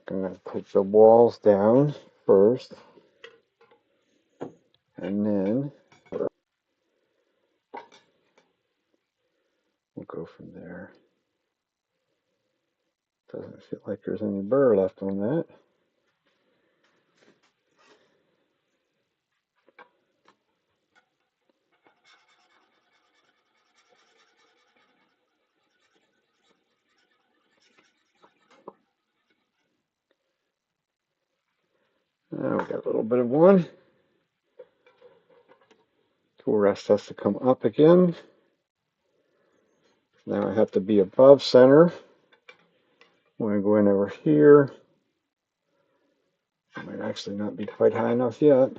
I'm going to put the walls down first, and then we'll go from there. Doesn't feel like there's any burr left on that. Now we got a little bit of one. Tool rest has to come up again. Now I have to be above center. I'm going to go in over here. It might actually not be quite high enough yet.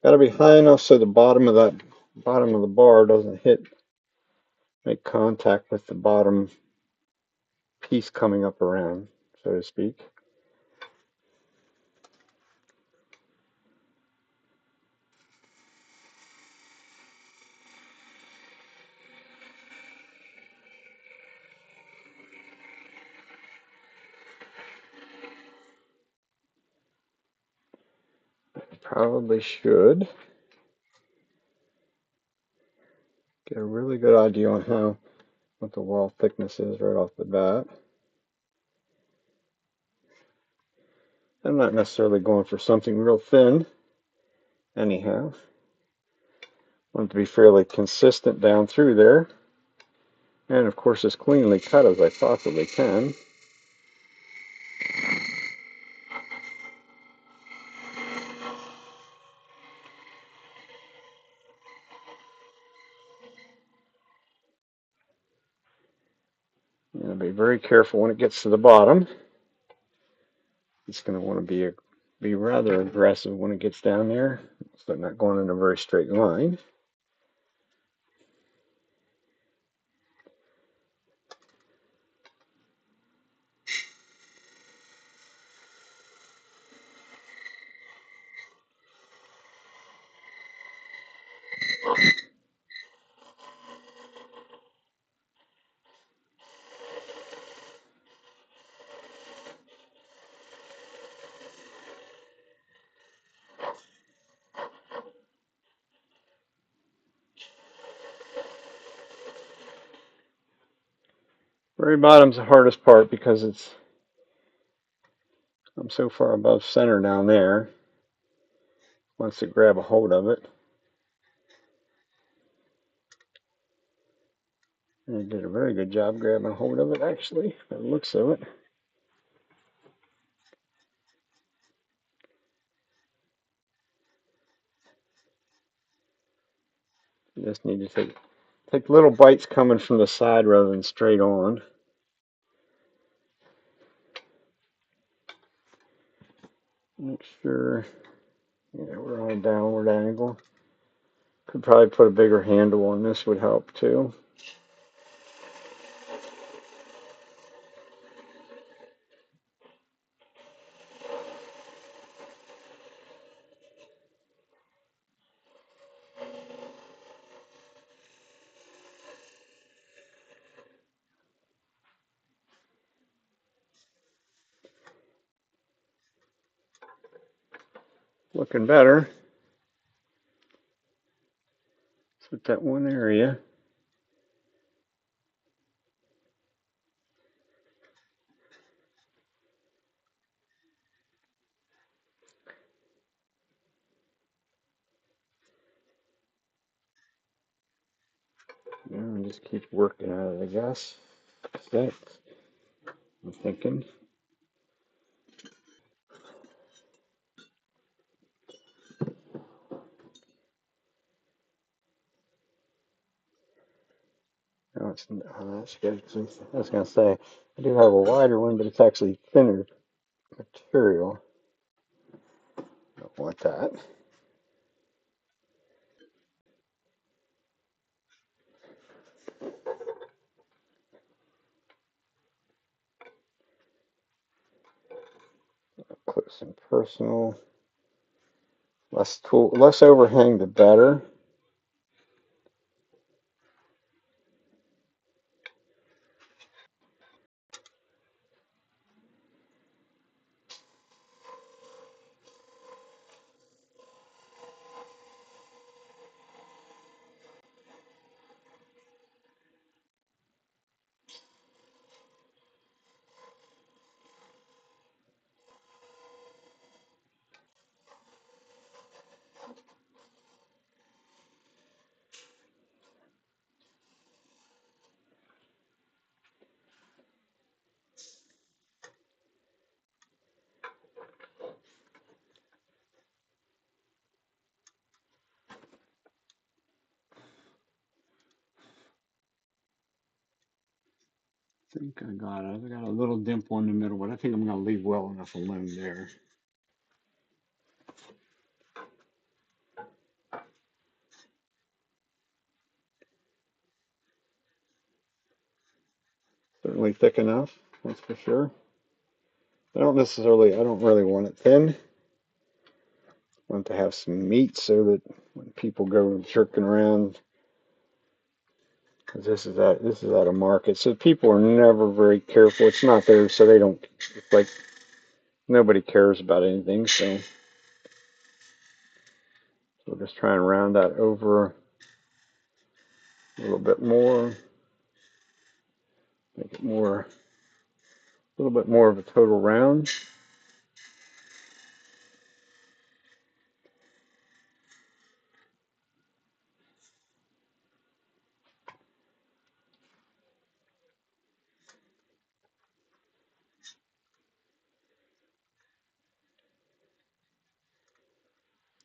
Got to be high enough so the bottom of the bar doesn't make contact with the bottom piece coming up around, so to speak. Probably should get a really good idea on what the wall thickness is right off the bat. I'm not necessarily going for something real thin anyhow. I want it to be fairly consistent down through there, and of course as cleanly cut as I possibly can. Be very careful when it gets to the bottom. It's going to want to be rather aggressive when it gets down there, so not going in a very straight line. Very bottom's the hardest part because I'm so far above center down there. Once to grab a hold of it. And I did a very good job grabbing a hold of it actually, by the looks of it. You just need to take little bites coming from the side rather than straight on. Make sure, yeah, we're on a downward angle. Could probably put a bigger handle on this, would help too. Looking better. Let's hit that one area. And just keep working at it, I guess. That's, I'm thinking. No, that's good. I was going to say, I do have a wider one, but it's actually thinner material. Don't want that. Close and personal. Less overhang, the better. think I got it. I got a little dimple in the middle, but I think I'm going to leave well enough alone there. Certainly thick enough, that's for sure. I don't really want it thin. I want it to have some meat so that when people go jerking around, because this is at a market, so people are never very careful. It's not there, so they don't. It's like nobody cares about anything. So we'll just try and round that over a little bit more, make it a little bit more of a total round.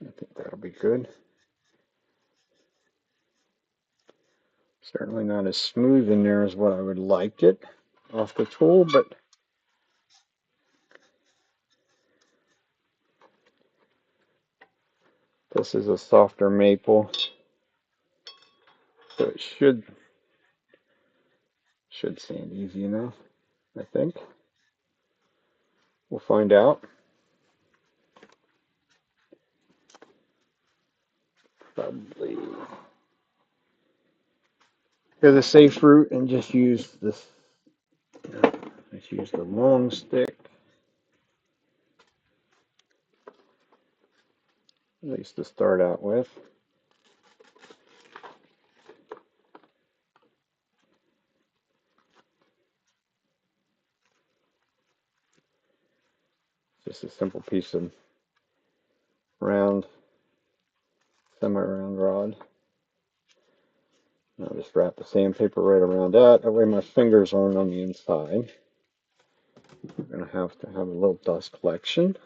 I think that'll be good. Certainly not as smooth in there as what I would like it off the tool, but this is a softer maple, so it should sand easy enough, I think. We'll find out. Probably go the safe route and just use this. Let's use the long stick, at least to start out with. Just a simple piece of round, semi-round rod. I'll just wrap the sandpaper right around that. That way my fingers aren't on the inside. We're going to have a little dust collection.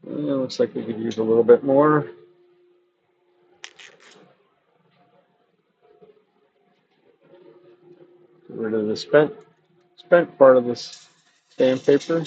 Looks like we could use a little bit more. Get rid of the spent part of this sandpaper.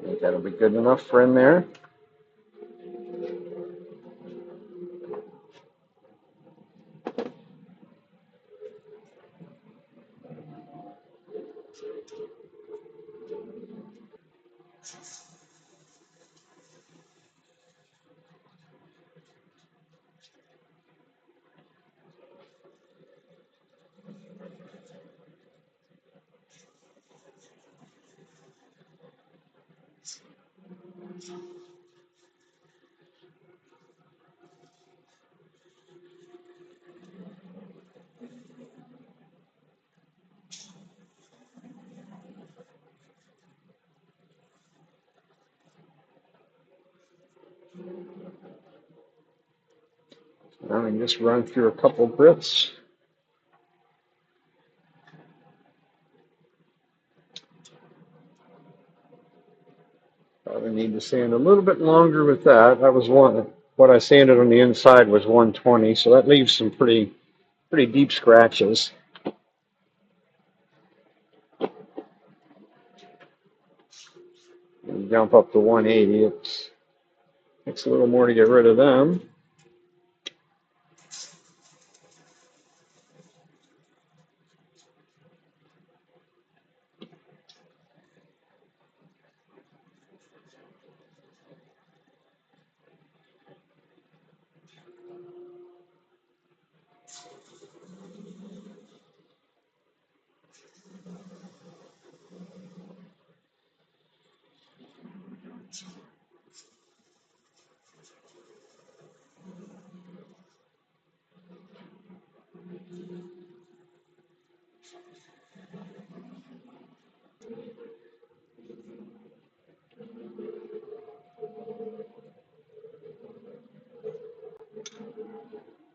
I think that'll be good enough for in there. Now I can just run through a couple grits. Probably need to sand a little bit longer with that. That was what I sanded on the inside was 120, so that leaves some pretty deep scratches. And jump up to 180. It takes a little more to get rid of them.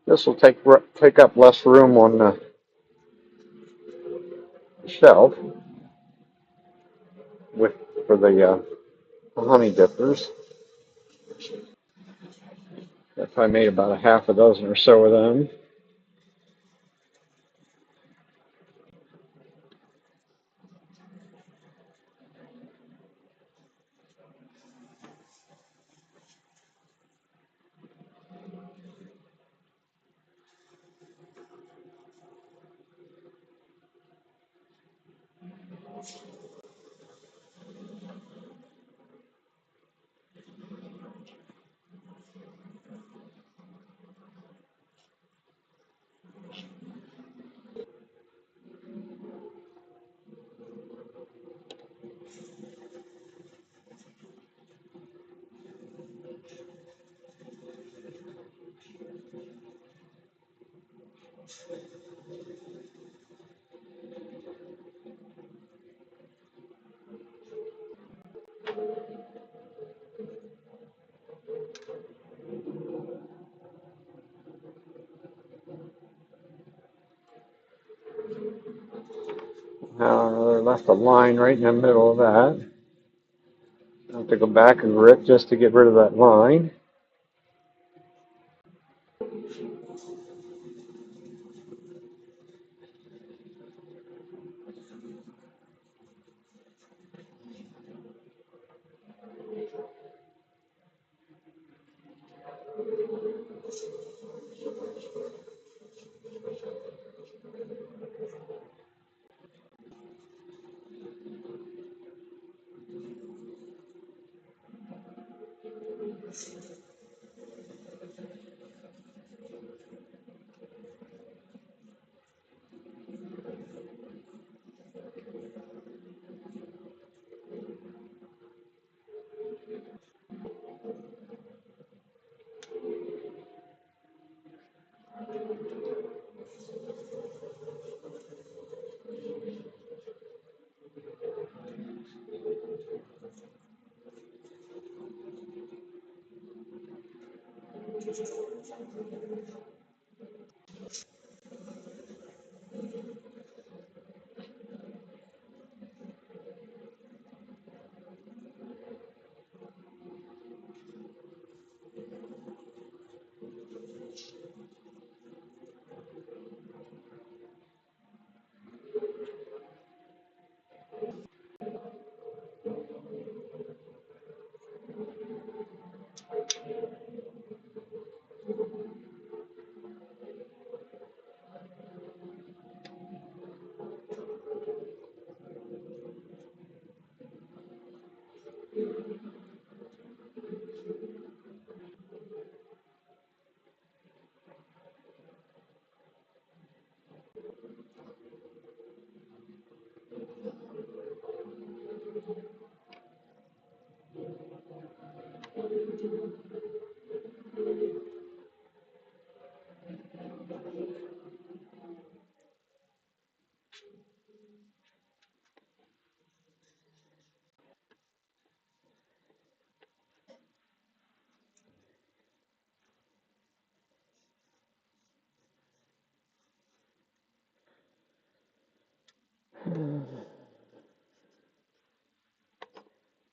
This will take up less room on the shelf with for the honey dippers. If I made about a half a dozen or so of them. I left a line right in the middle of that. I have to go back and rip just to get rid of that line.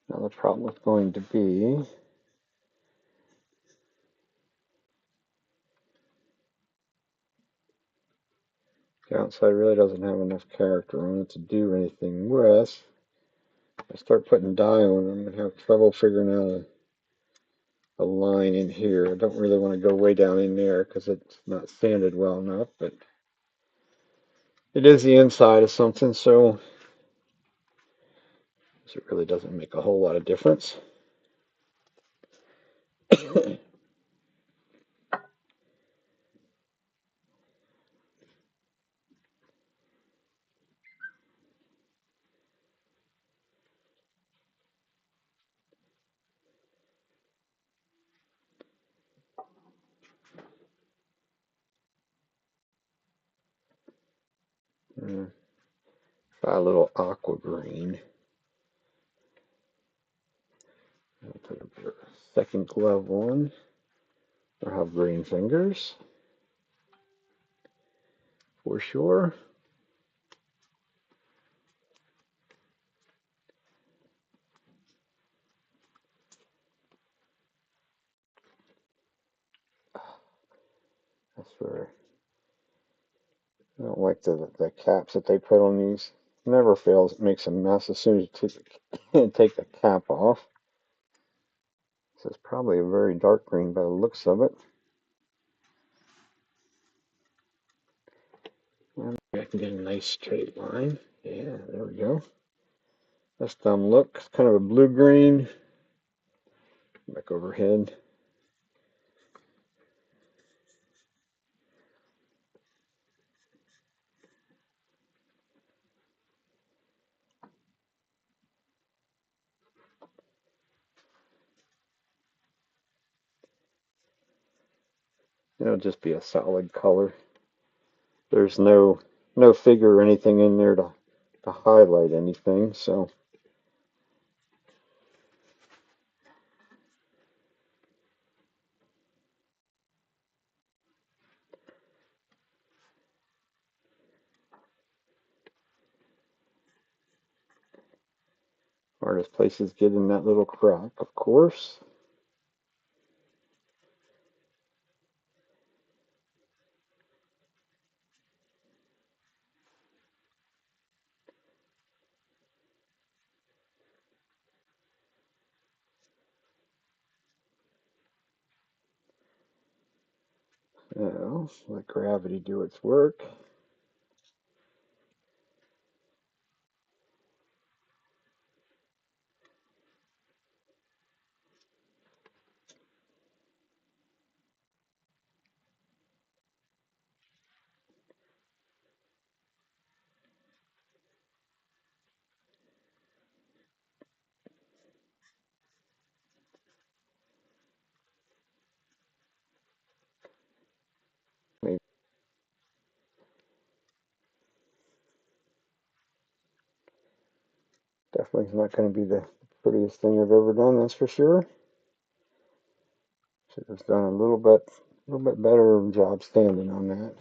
Now the problem is going to be the outside really doesn't have enough character on it to do anything with. If I start putting dye on it, I'm going to have trouble figuring out a line in here. I don't really want to go way down in there because it's not sanded well enough, but it is the inside of something, so it really doesn't make a whole lot of difference. Try a little aqua green. I'll put a second glove on. Or have green fingers for sure. That's where I don't like the caps that they put on these. Never fails. It makes a mess as soon as you take the cap off. This is probably a very dark green by the looks of it. And I can get a nice straight line. Yeah, there we go. That's dumb look. It's kind of a blue green. Back overhead. It'll just be a solid color. There's no figure or anything in there to highlight anything, so hardest places get in that little crack, of course. Now, let gravity do its work. Maybe definitely not going to be the prettiest thing I've ever done, that's for sure. Should have done a little bit better job standing on that.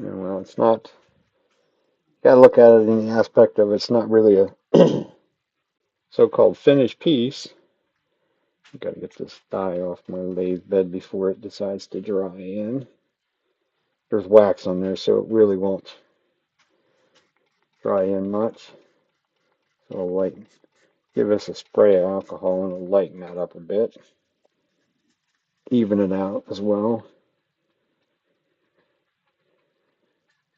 Yeah, well, it's not. Got to look at it in the aspect of it's not really a so-called finished piece. Got to get this dye off my lathe bed before it decides to dry in. There's wax on there, so it really won't dry in much. So I'll give us a spray of alcohol and it'll lighten that up a bit. Even it out as well.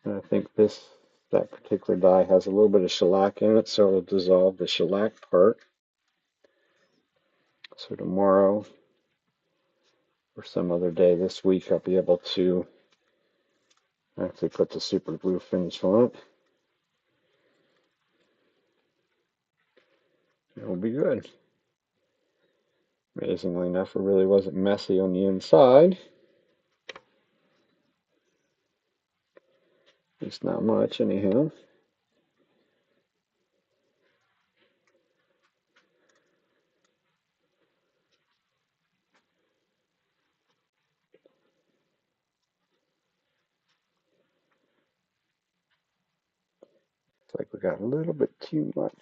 And I think that particular dye has a little bit of shellac in it, so it'll dissolve the shellac part. So tomorrow or some other day this week I'll be able to actually put the super glue finish on it. It'll be good. Amazingly enough, it really wasn't messy on the inside. At least not much anyhow. Looks like we got a little bit too much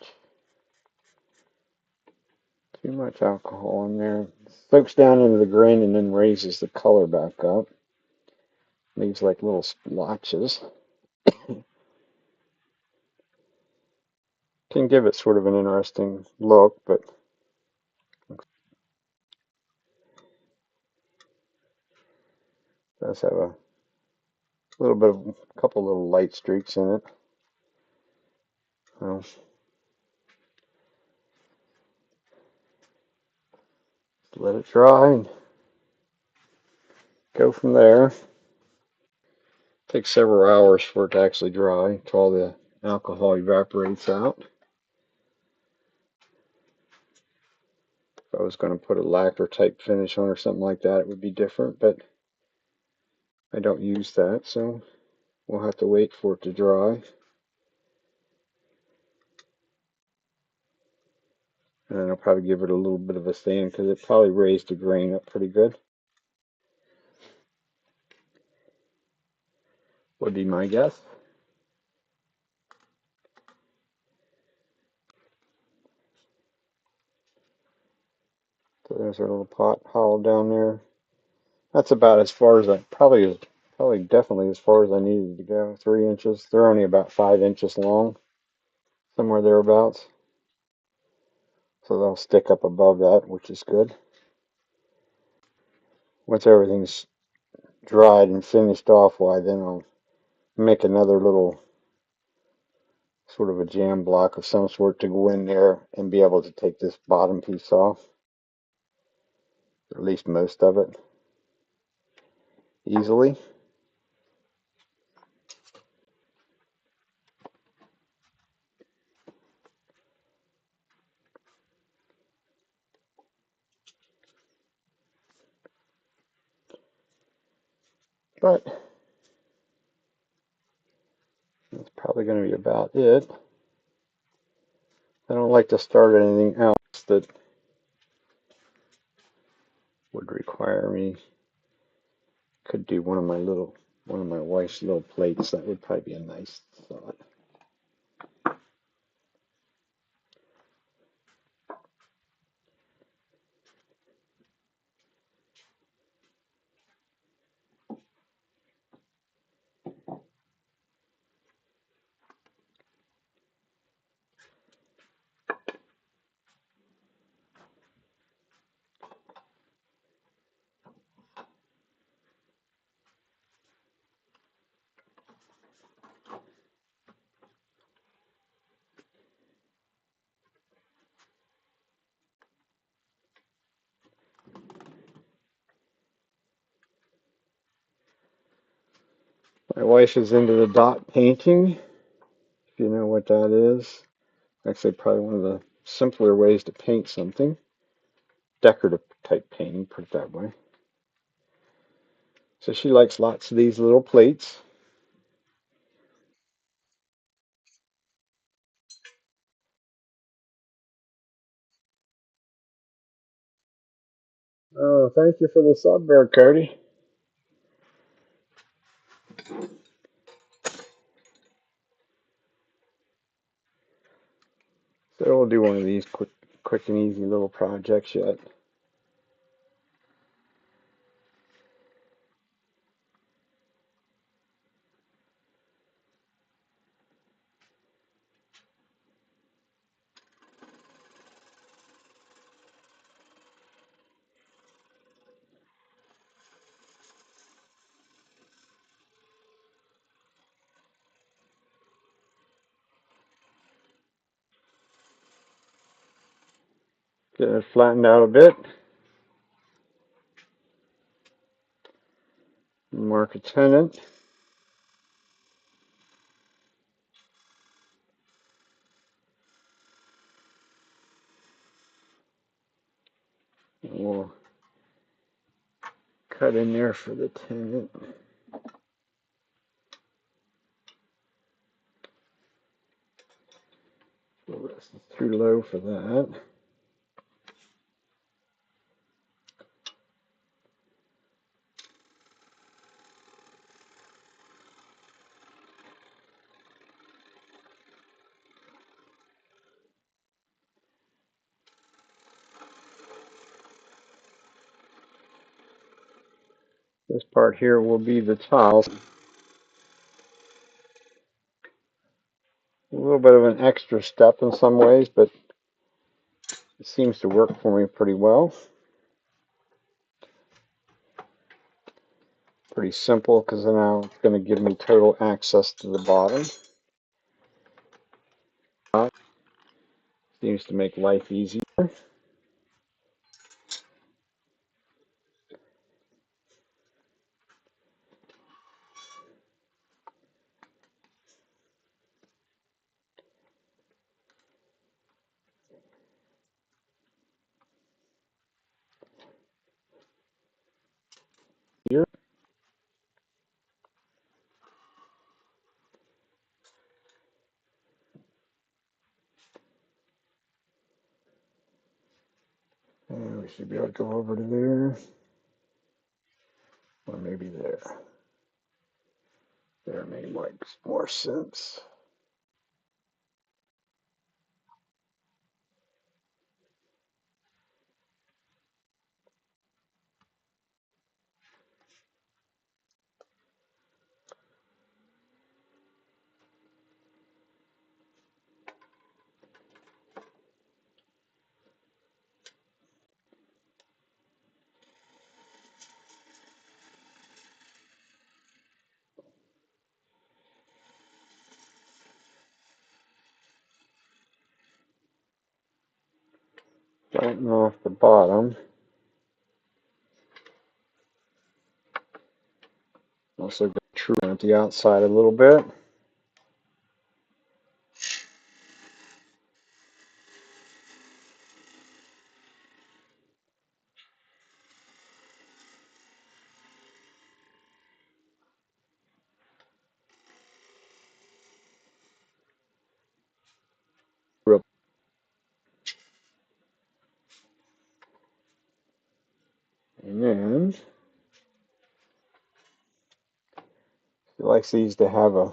alcohol in there. Soaks down into the grain and then raises the color back up. Leaves like little splotches. Can give it sort of an interesting look, but does have a little bit of a couple little light streaks in it. Well, let it dry and go from there. Takes several hours for it to actually dry until all the alcohol evaporates out. If I was going to put a lacquer type finish on or something like that, it would be different, but I don't use that, so we'll have to wait for it to dry. And then I'll probably give it a little bit of a sand because it probably raised the grain up pretty good. Would be my guess. So there's our little pot hollow down there. That's about as far as probably definitely as far as I needed to go. 3 inches. They're only about 5 inches long, somewhere thereabouts. So they'll stick up above that, which is good. Once everything's dried and finished off, why then I'll make another little sort of a jam block of some sort to go in there and be able to take this bottom piece off, or at least most of it, easily. But that's probably going to be about it. I don't like to start anything else that would require me. Could do one of my wife's little plates. That would probably be a nice thought. My wife is into the dot painting, if you know what that is. Actually, probably one of the simpler ways to paint something. Decorative type painting, put it that way. So she likes lots of these little plates. Oh, thank you for the sub there, Cody. So we'll do one of these quick and easy little projects yet. Get it flattened out a bit. Mark a tenant. And we'll cut in there for the tenant. This is too low for that. This part here will be the tiles. A little bit of an extra step in some ways, but it seems to work for me pretty well. Pretty simple because now it's going to give me total access to the bottom. Seems to make life easier. Here. And we should be able to go over to there. Or maybe there. There may make more sense. Starting off the bottom. Also go true at the outside a little bit. And then he likes these to have a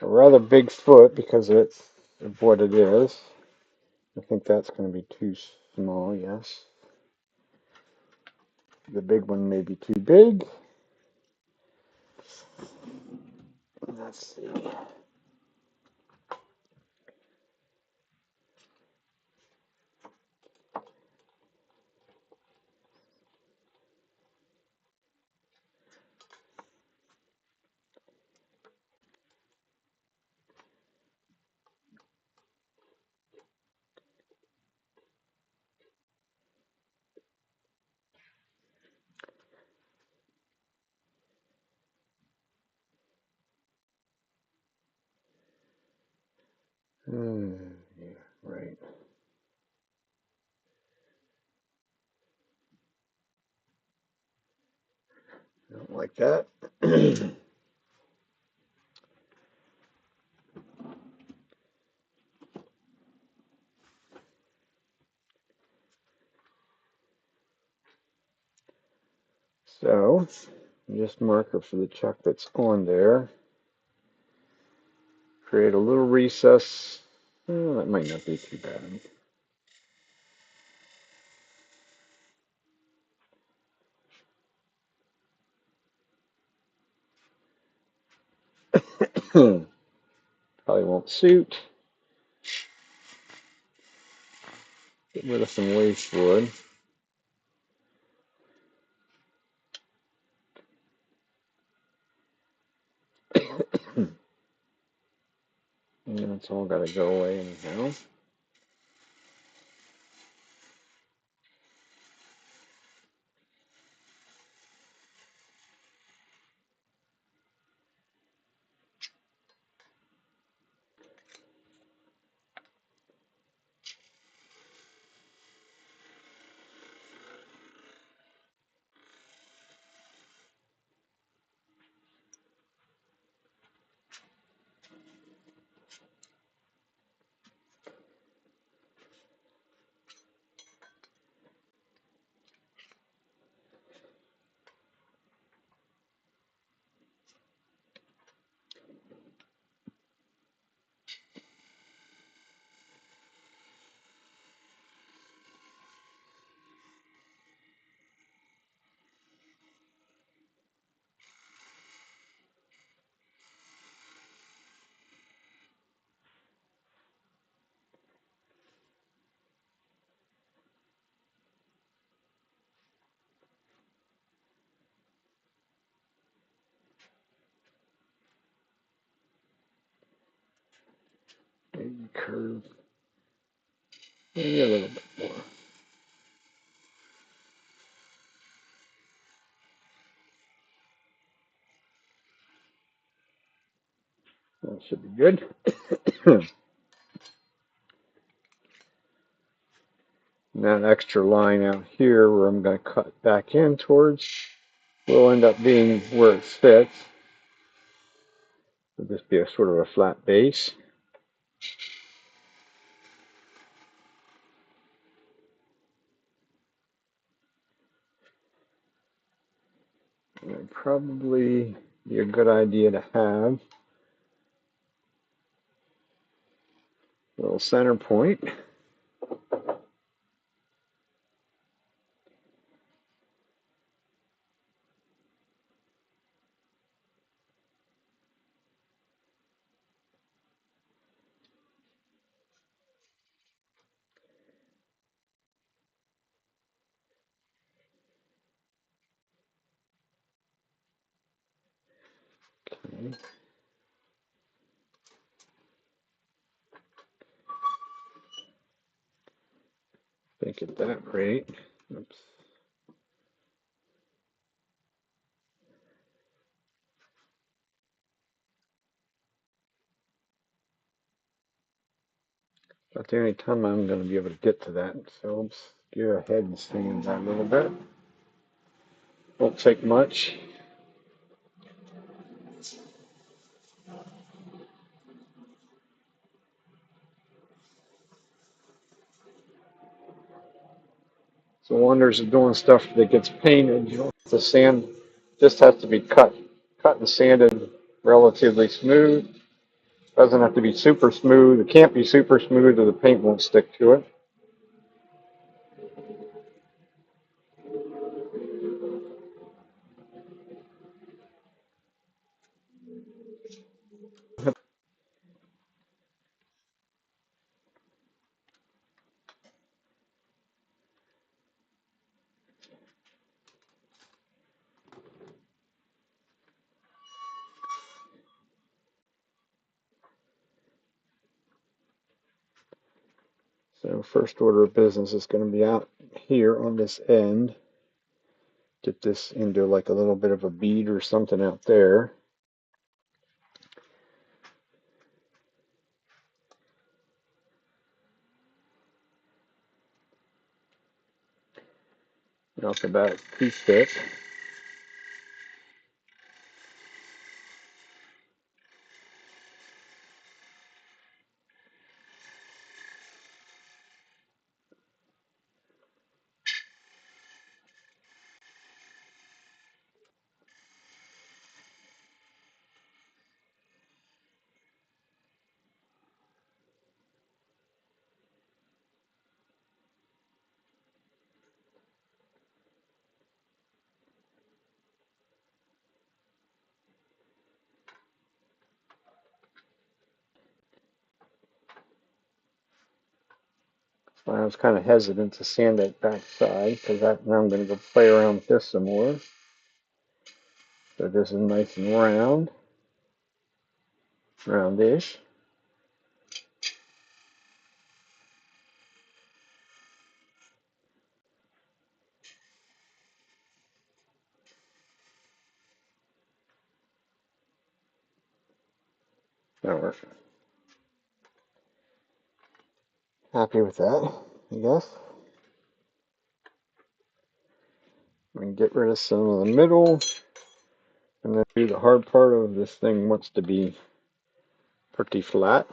rather big foot because it's of what it is. I think that's going to be too small, yes. The big one may be too big. Let's see. Yeah, right. Don't like that. So, just marker for the chuck that's on there. Create a little recess. Oh, that might not be too bad. Probably won't suit. Get rid of some waste wood. And it's all got to go away anyhow. curve. Maybe a little bit more. That should be good. And that extra line out here where I'm going to cut back in towards will end up being where it fits. It'll just be a sort of a flat base. And it'd probably be a good idea to have a little center point. Okay. Think at that rate. Oops. About the only time I'm going to be able to get to that. So let's go ahead and sand that a little bit. Won't take much. So wonders of doing stuff that gets painted. You know, the sand just has to be cut and sanded relatively smooth. Doesn't have to be super smooth. It can't be super smooth or the paint won't stick to it. So first order of business is going to be out here on this end. Get this into like a little bit of a bead or something out there. Off the back piece fit. I was kind of hesitant to sand that back side because now I'm going to go play around with this some more. So this is nice and roundish. That works. Happy with that, I guess. We can get rid of some of the middle, and then do the hard part of this thing wants to be pretty flat.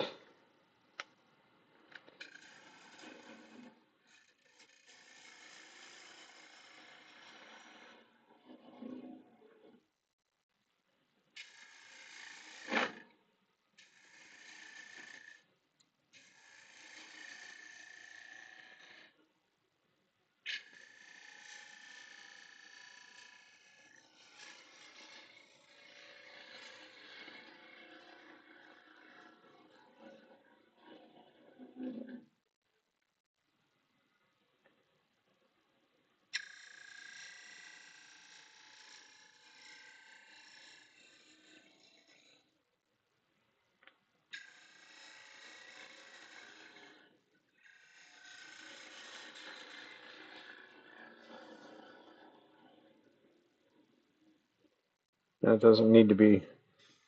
That doesn't need to be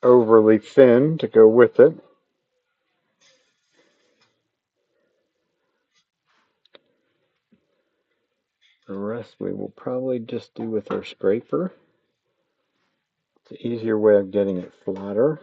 overly thin to go with it. The rest we will probably just do with our scraper. It's an easier way of getting it flatter.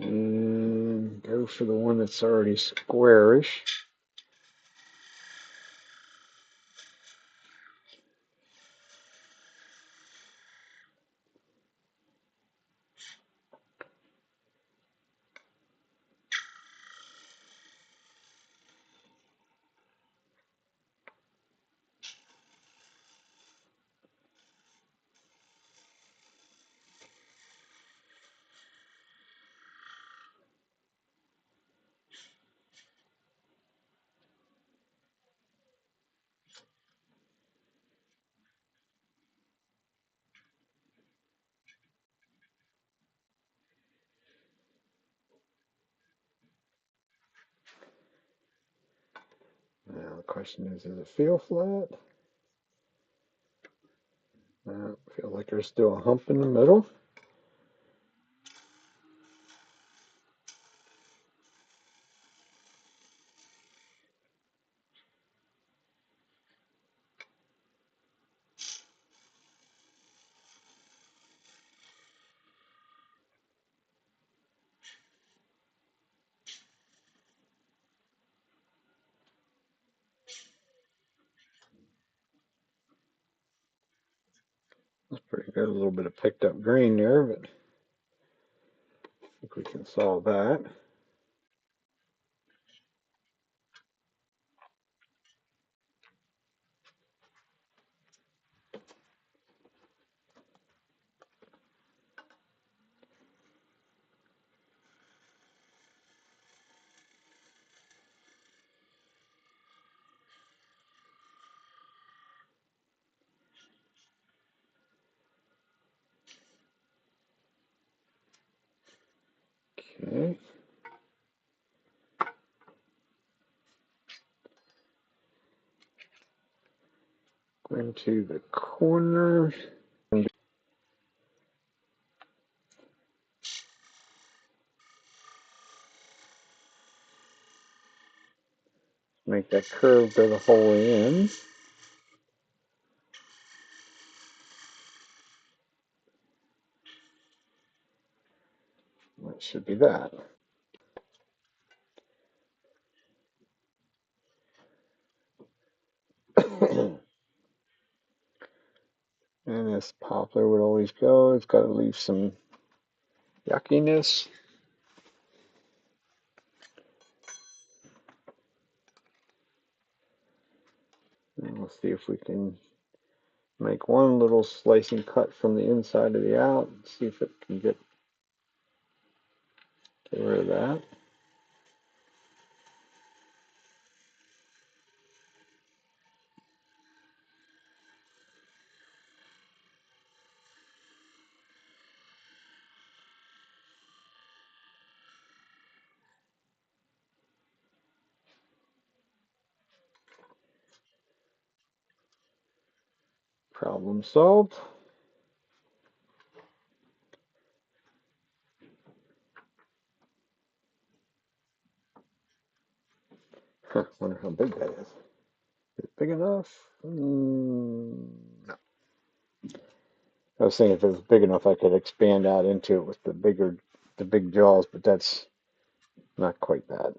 And go for the one that's already squarish. Now the question is does it feel flat? I feel like there's still a hump in the middle. That's pretty good. A little bit of picked up grain there, but I think we can solve that. Okay. Go into the corner. Make that curve go the whole way in. That should be that. And this poplar would always go. It's got to leave some yuckiness. And we'll see if we can make one little slicing cut from the inside to the out. See if it can get rid of that. Problem solved. Huh, wonder how big that is. Is it big enough? No. I was thinking if it was big enough, I could expand out into it with the big jaws, but that's not quite that.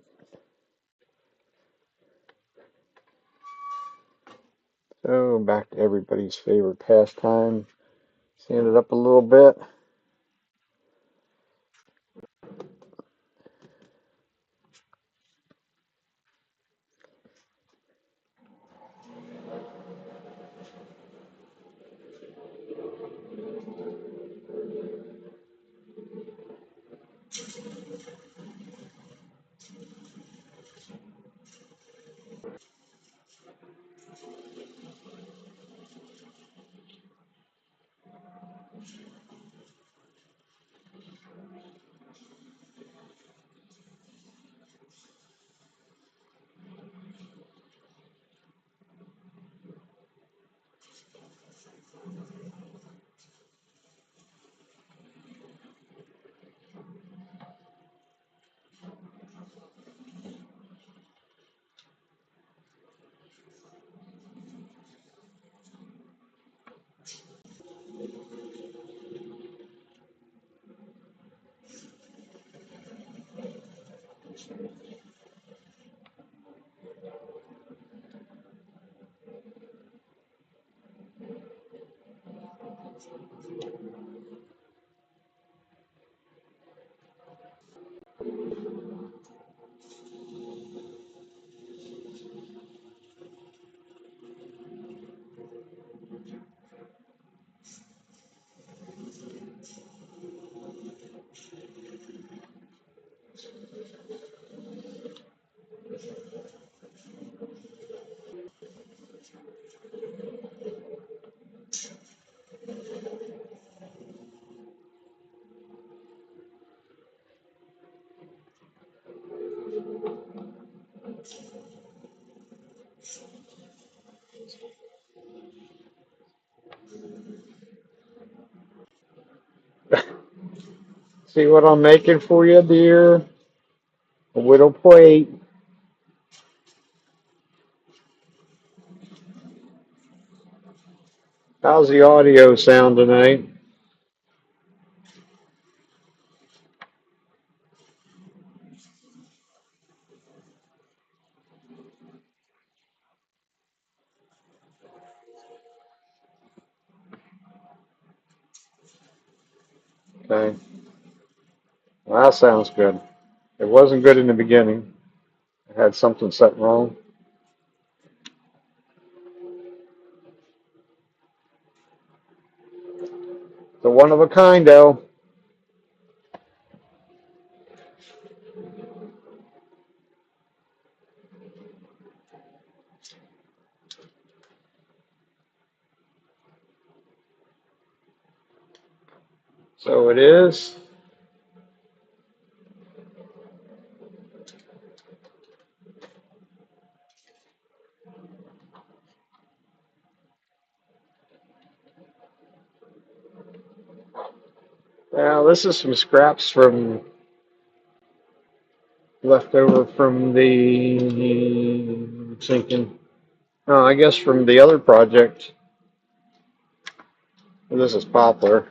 So back to everybody's favorite pastime. Sand it up a little bit. See what I'm making for you, dear? A whittle plate. How's the audio sound tonight? Okay. Well, that sounds good. It wasn't good in the beginning. I had something set wrong. The one of a kind, though. So it is. Now, this is some scraps from left over from the thinking. Oh, I guess from the other project. This is poplar.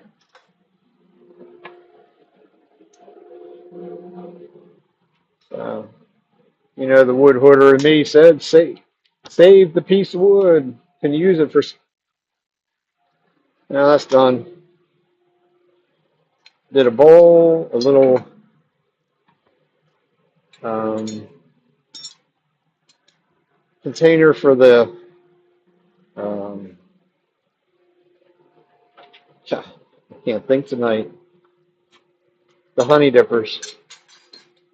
Uh, the wood hoarder in me said, save the piece of wood. Can use it for. Now that's done. Did a bowl, a little um, container for the. Um, I can't think tonight. The honey dippers.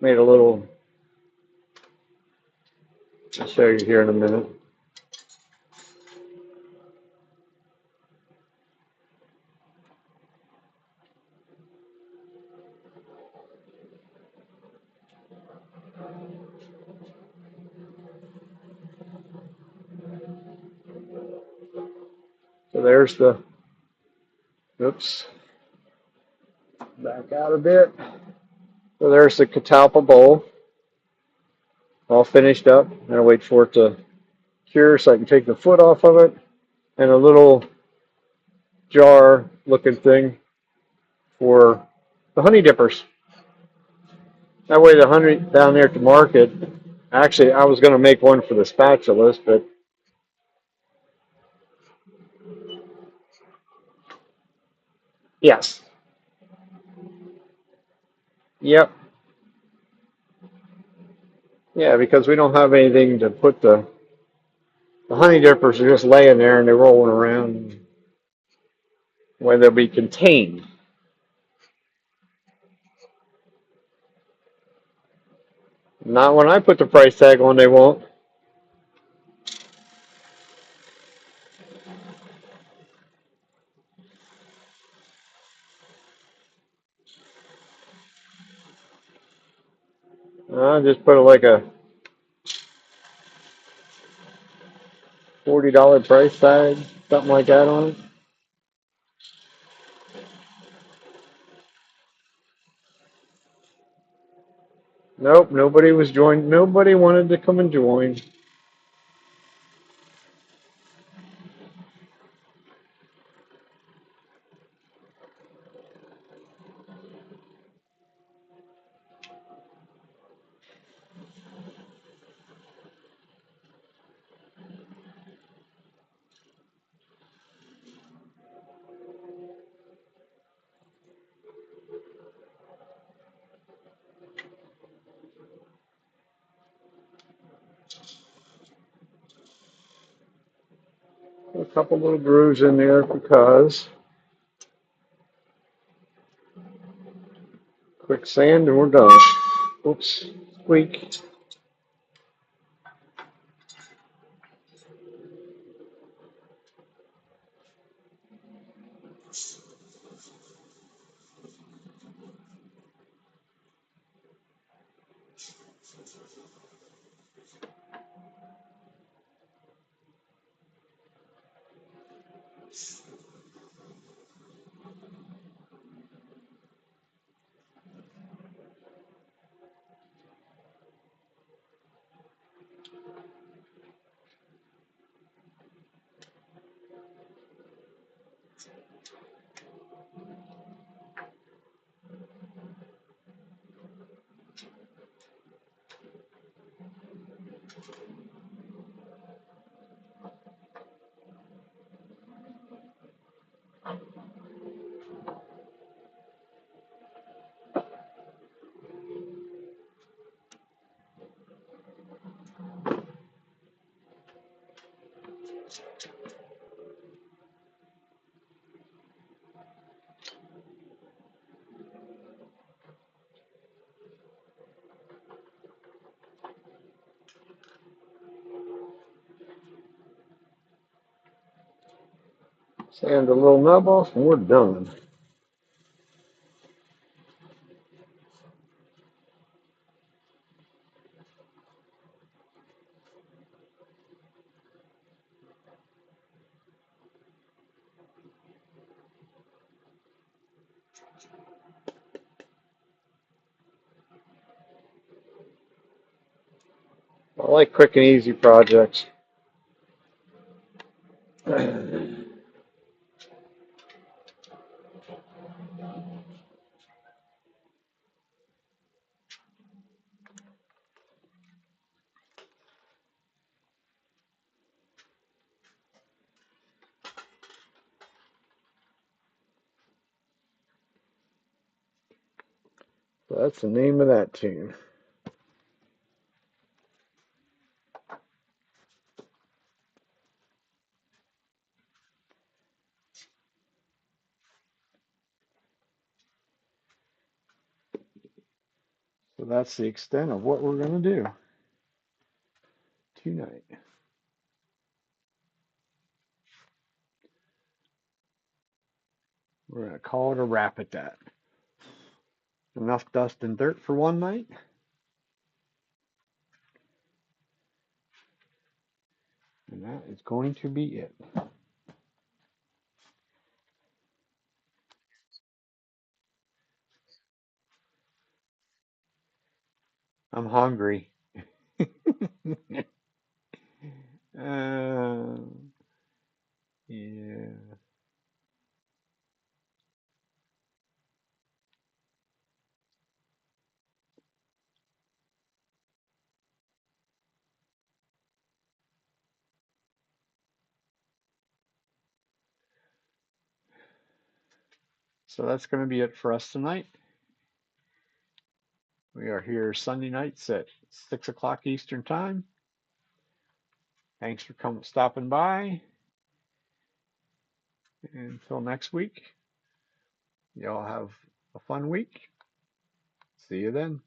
Made a little. I'll show you here in a minute. So there's the. Oops. Back out a bit. So there's the catalpa bowl, all finished up. I'm gonna wait for it to cure so I can take the foot off of it, and a little jar looking thing for the honey dippers. That way the honey down there at the market, actually I was gonna make one for the spatulas, but yes. Yep. Yeah, because we don't have anything to put the honey dippers are just laying there and they're rolling around where they'll be contained. Not when I put the price tag on, they won't. I just put like a $40 price tag, something like that on it. Nope, nobody was joined. Nobody wanted to come and join. A couple little grooves in there because quick sand and we're done. Oops, squeak. Sand a little nub off and we're done. I like quick and easy projects. So that's the name of that tune. So that's the extent of what we're going to do tonight. We're going to call it a wrap at that. Enough dust and dirt for one night. And that is going to be it. I'm hungry. uh, yeah. So that's going to be it for us tonight. We are here Sunday nights at 6 o'clock Eastern Time. Thanks for stopping by. Until next week, y'all have a fun week. See you then.